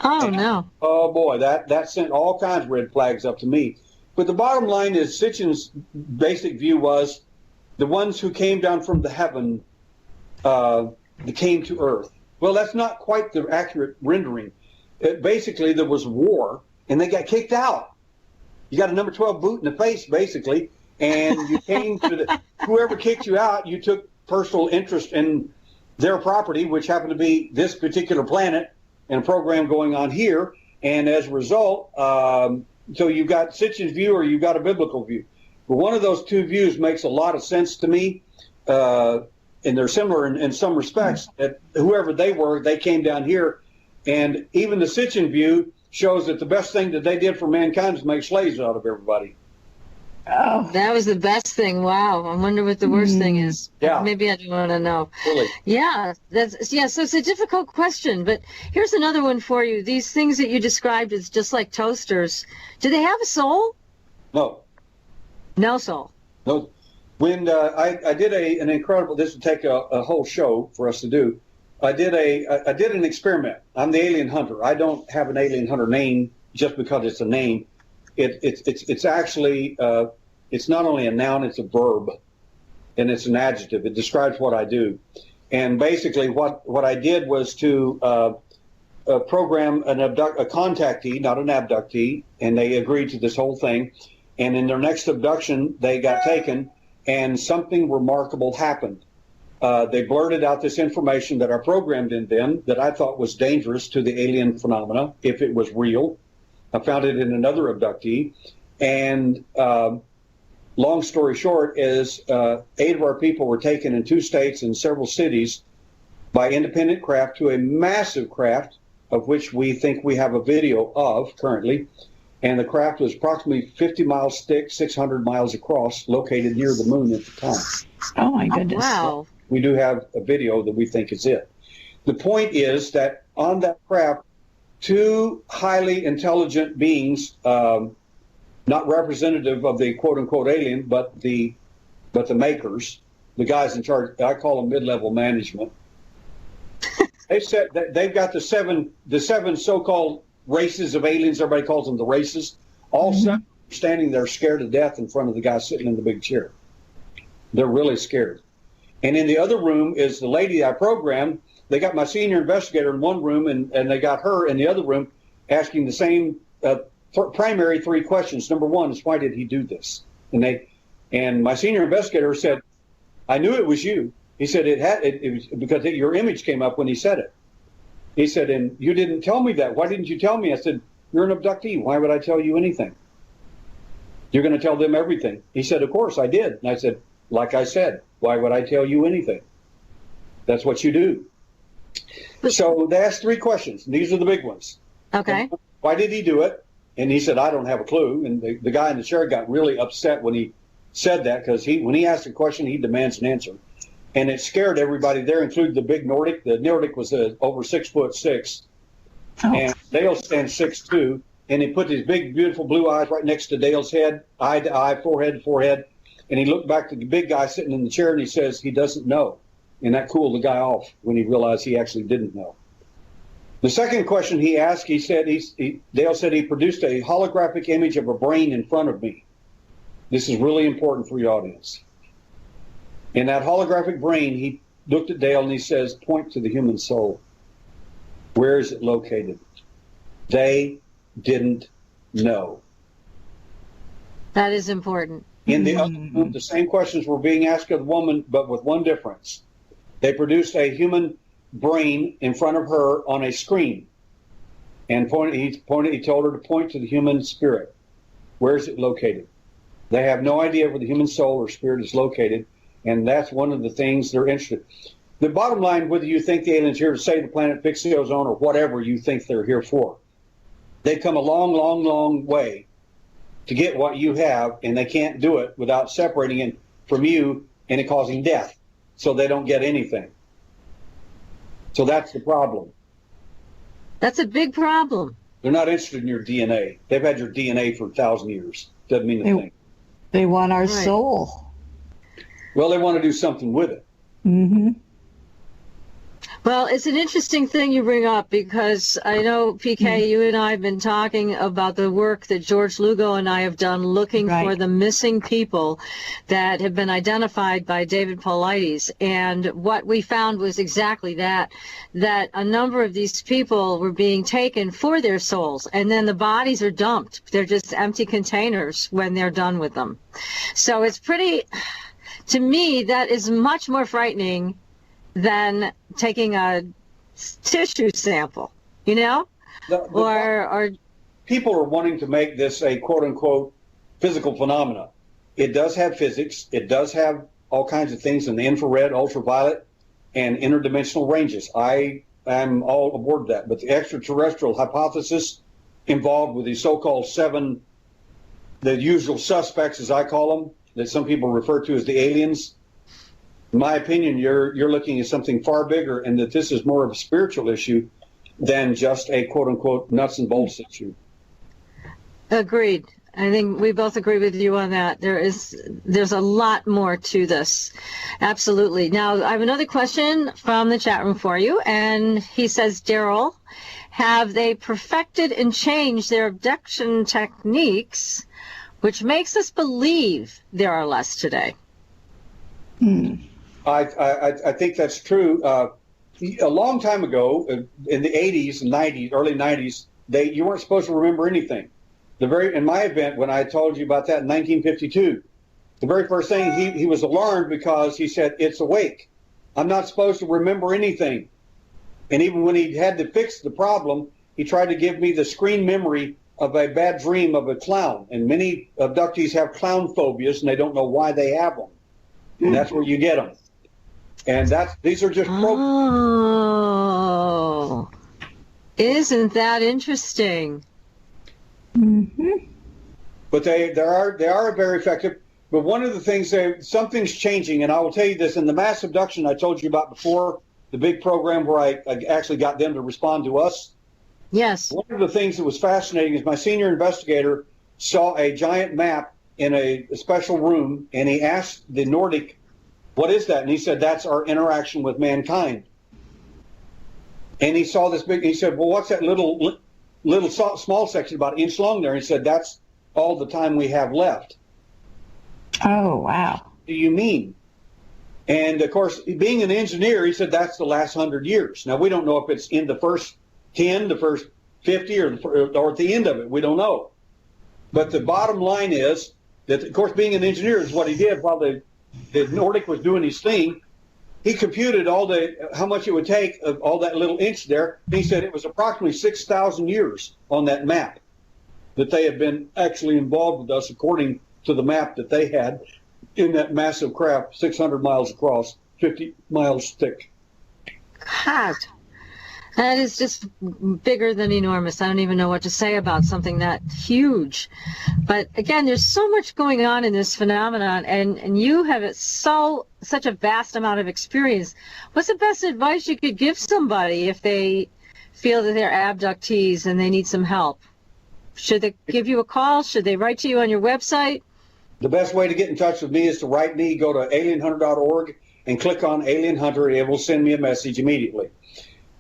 [SPEAKER 2] Oh, no.
[SPEAKER 4] Oh, boy, that sent all kinds of red flags up to me. But the bottom line is Sitchin's basic view was the ones who came down from the heaven that came to earth. Well, that's not quite the accurate rendering. Basically, there was war, and they got kicked out. You got a number 12 boot in the face, basically, and you came to whoever kicked you out, you took personal interest in their property, which happened to be this particular planet and a program going on here. And as a result, so you've got Sitchin's view or you've got a biblical view. But one of those two views makes a lot of sense to me, and they're similar in some respects. That whoever they were, they came down here, and even the Sitchin view shows that the best thing that they did for mankind is make slaves out of everybody.
[SPEAKER 2] Oh, that was the best thing. Wow. I wonder what the worst thing is.
[SPEAKER 4] Yeah.
[SPEAKER 2] Maybe I don't want to know.
[SPEAKER 4] Really?
[SPEAKER 2] Yeah. So it's a difficult question, but here's another one for you. These things that you described as just like toasters, do they have a soul?
[SPEAKER 4] No.
[SPEAKER 2] No soul.
[SPEAKER 4] No. When I did an incredible, this would take a whole show for us to do. I did an experiment. I'm the alien hunter. I don't have an alien hunter name just because it's a name. It's actually it's not only a noun, it's a verb, and it's an adjective. It describes what I do. And basically what I did was to program a contactee, not an abductee, and they agreed to this whole thing. And in their next abduction, they got taken, and something remarkable happened. They blurted out this information that I programmed in them that I thought was dangerous to the alien phenomena, if it was real. I found it in another abductee. And long story short is 8 of our people were taken in 2 states and several cities by independent craft to a massive craft, of which we think we have a video of currently. And the craft was approximately 50 miles thick, 600 miles across, located near the moon at the time.
[SPEAKER 3] Oh, my goodness.
[SPEAKER 2] Wow.
[SPEAKER 4] We do have a video that we think is it. The point is that on that craft, 2 highly intelligent beings, not representative of the quote-unquote alien, but the makers, the guys in charge, I call them mid-level management. They said that they've got the seven so-called races of aliens, everybody calls them the races, all 7 standing there scared to death in front of the guy sitting in the big chair. They're really scared. And in the other room is the lady I programmed. They got my senior investigator in one room, and they got her in the other room asking the same primary 3 questions. Number 1 is, why did he do this? And my senior investigator said, I knew it was you. He said, it was because your image came up when he said it. He said, and you didn't tell me that. Why didn't you tell me? I said, you're an abductee. Why would I tell you anything? You're going to tell them everything. He said, of course I did. And I said, like I said, why would I tell you anything? That's what you do. So they asked 3 questions, and these are the big ones.
[SPEAKER 2] Okay.
[SPEAKER 4] Why did he do it? And he said, I don't have a clue. And the guy in the chair got really upset when he said that, because when he asks a question, he demands an answer. And it scared everybody there, including the big Nordic. The Nordic was over 6'6", and Dale stands 6'2", and he put his big, beautiful blue eyes right next to Dale's head, eye to eye, forehead to forehead. And he looked back to the big guy sitting in the chair, and he says he doesn't know. And that cooled the guy off when he realized he actually didn't know. The second question he asked, he said, Dale said he produced a holographic image of a brain in front of me. This is really important for your audience. In that holographic brain, he looked at Dale and he says, point to the human soul. Where is it located? They didn't know.
[SPEAKER 2] That is important.
[SPEAKER 4] In the other room, the same questions were being asked of the woman, but with one difference. They produced a human brain in front of her on a screen. And he told her to point to the human spirit. Where is it located? They have no idea where the human soul or spirit is located. And that's one of the things they're interested in. The bottom line, whether you think the aliens are here to save the planet, fix the ozone, or whatever you think they're here for, they've come a long, long, long way to get what you have, and they can't do it without separating it from you and it causing death. So they don't get anything. So that's the problem.
[SPEAKER 2] That's a big problem.
[SPEAKER 4] They're not interested in your DNA. They've had your DNA for 1,000 years. Doesn't mean a thing.
[SPEAKER 3] They want our soul.
[SPEAKER 4] Well, they want to do something with it.
[SPEAKER 3] Mm-hmm.
[SPEAKER 2] Well, it's an interesting thing you bring up, because I know, PK, you and I have been talking about the work that George Lugo and I have done looking for the missing people that have been identified by David Paulides. And what we found was exactly that a number of these people were being taken for their souls, and then the bodies are dumped. They're just empty containers when they're done with them. So it's pretty, to me, that is much more frightening than taking a tissue sample, you know? Or
[SPEAKER 4] people are wanting to make this a quote-unquote physical phenomena. It does have physics. It does have all kinds of things in the infrared, ultraviolet, and interdimensional ranges. I am all aboard that. But the extraterrestrial hypothesis involved with the so-called 7, the usual suspects, as I call them, that some people refer to as the aliens, in my opinion, you're looking at something far bigger, and that this is more of a spiritual issue than just a quote-unquote nuts and bolts issue.
[SPEAKER 2] Agreed. I think we both agree with you on that. There's a lot more to this. Absolutely. Now, I have another question from the chat room for you, and he says, Derrel, have they perfected and changed their abduction techniques, which makes us believe there are less today?
[SPEAKER 4] I think that's true. A long time ago, in the 80s and 90s, early 90s, you weren't supposed to remember anything. In my event, when I told you about that in 1952, the very first thing, he was alarmed because he said, it's awake. I'm not supposed to remember anything. And even when he had to fix the problem, he tried to give me the screen memory of a bad dream of a clown. And many abductees have clown phobias, and they don't know why they have them. And that's where you get them. And these are just programs.
[SPEAKER 2] Oh, isn't that interesting?
[SPEAKER 3] Mm-hmm.
[SPEAKER 4] But they are very effective. But one of the things, something's changing, and I will tell you this, in the mass abduction I told you about before, the big program where I actually got them to respond to us.
[SPEAKER 2] Yes.
[SPEAKER 4] One of the things that was fascinating is my senior investigator saw a giant map in a special room, and he asked the Nordic, what is that? And he said, that's our interaction with mankind. And he saw this big, he said, well, what's that little small section about an inch long there? And he said, that's all the time we have left.
[SPEAKER 3] Oh, wow.
[SPEAKER 4] What do you mean? And of course, being an engineer, he said, that's the last 100 years. Now, we don't know if it's in the first 10, the first 50, or at the end of it. We don't know. But the bottom line is that, of course, being an engineer is what he did while the Nordic was doing his thing. He computed how much it would take of all that little inch there. He said it was approximately 6,000 years on that map that they had been actually involved with us, according to the map that they had in that massive craft, 600 miles across, 50 miles thick.
[SPEAKER 2] God. That is just bigger than enormous. I don't even know what to say about something that huge. But again, there's so much going on in this phenomenon, and you have such a vast amount of experience. What's the best advice you could give somebody if they feel that they're abductees and they need some help? Should they give you a call? Should they write to you on your website?
[SPEAKER 4] The best way to get in touch with me is to write me. Go to alienhunter.org and click on Alien Hunter. It will send me a message immediately.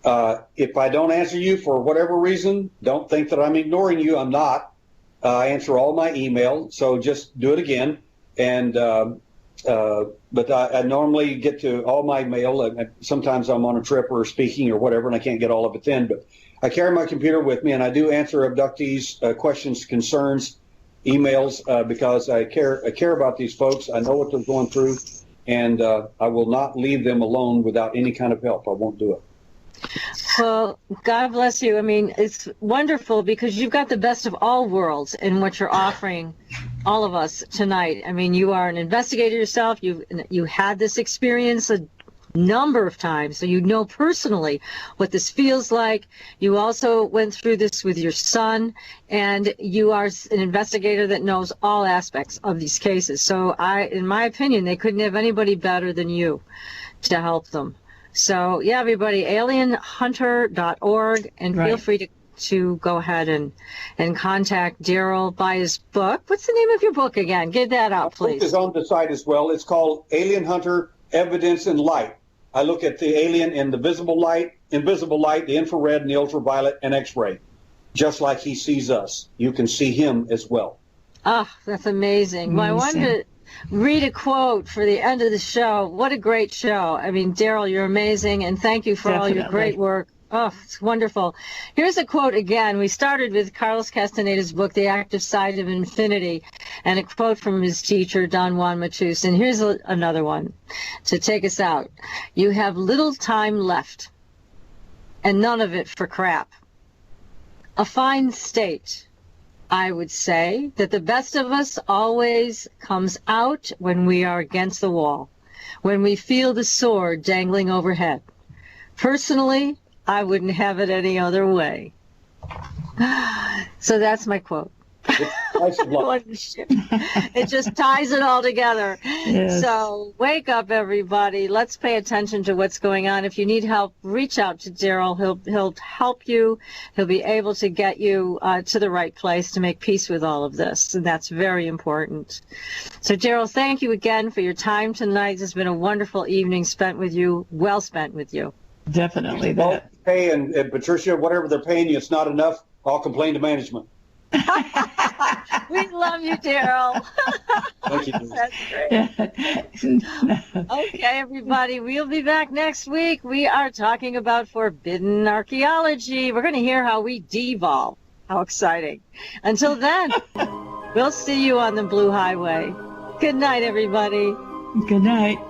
[SPEAKER 4] If I don't answer you for whatever reason, don't think that I'm ignoring you. I'm not. I answer all my email, so just do it again. And but I normally get to all my mail. Sometimes I'm on a trip or speaking or whatever, and I can't get all of it then. But I carry my computer with me, and I do answer abductees' questions, concerns, emails, because I care about these folks. I know what they're going through, and I will not leave them alone without any kind of help. I won't do it.
[SPEAKER 2] Well, God bless you. I mean, it's wonderful because you've got the best of all worlds in what you're offering all of us tonight. I mean, you are an investigator yourself. You had this experience a number of times, so you know personally what this feels like. You also went through this with your son, and you are an investigator that knows all aspects of these cases. So in my opinion, they couldn't have anybody better than you to help them. So, yeah, everybody, alienhunter.org, and feel free to go ahead and contact Derrel, buy his book. What's the name of your book again? Get that out, please.
[SPEAKER 4] My book is on the site as well. It's called Alien Hunter, Evidence in Light. I look at the alien in the visible light, the infrared, and the ultraviolet, and X-ray, just like he sees us. You can see him as well.
[SPEAKER 2] Oh, that's amazing. Well, I wanted to read a quote for the end of the show. What a great show. I mean, Derrel, you're amazing, and thank you for all your great work. Oh, it's wonderful. Here's a quote again. We started with Carlos Castaneda's book, The Active Side of Infinity, and a quote from his teacher, Don Juan Matus. And here's another one to take us out. You have little time left, and none of it for crap. A fine state. I would say that the best of us always comes out when we are against the wall, when we feel the sword dangling overhead. Personally, I wouldn't have it any other way. So that's my quote. It just ties it all together. Yes. So wake up, everybody. Let's pay attention to what's going on. If you need help, reach out to Derrel. He'll help you. He'll be able to get you to the right place to make peace with all of this, and that's very important. So, Derrel, thank you again for your time tonight. It's been a wonderful evening spent with you, well spent with you.
[SPEAKER 3] Definitely.
[SPEAKER 4] Well, hey, and Patricia, whatever they're paying you, it's not enough. I'll complain to management.
[SPEAKER 2] We love you, Derrel.
[SPEAKER 4] Thank you.
[SPEAKER 2] That's great. Okay, everybody, we'll be back next week. We are talking about forbidden archaeology. We're going to hear how we devolve. How exciting. Until then, we'll see you on the Blue Highway. Good night, everybody.
[SPEAKER 3] Good night.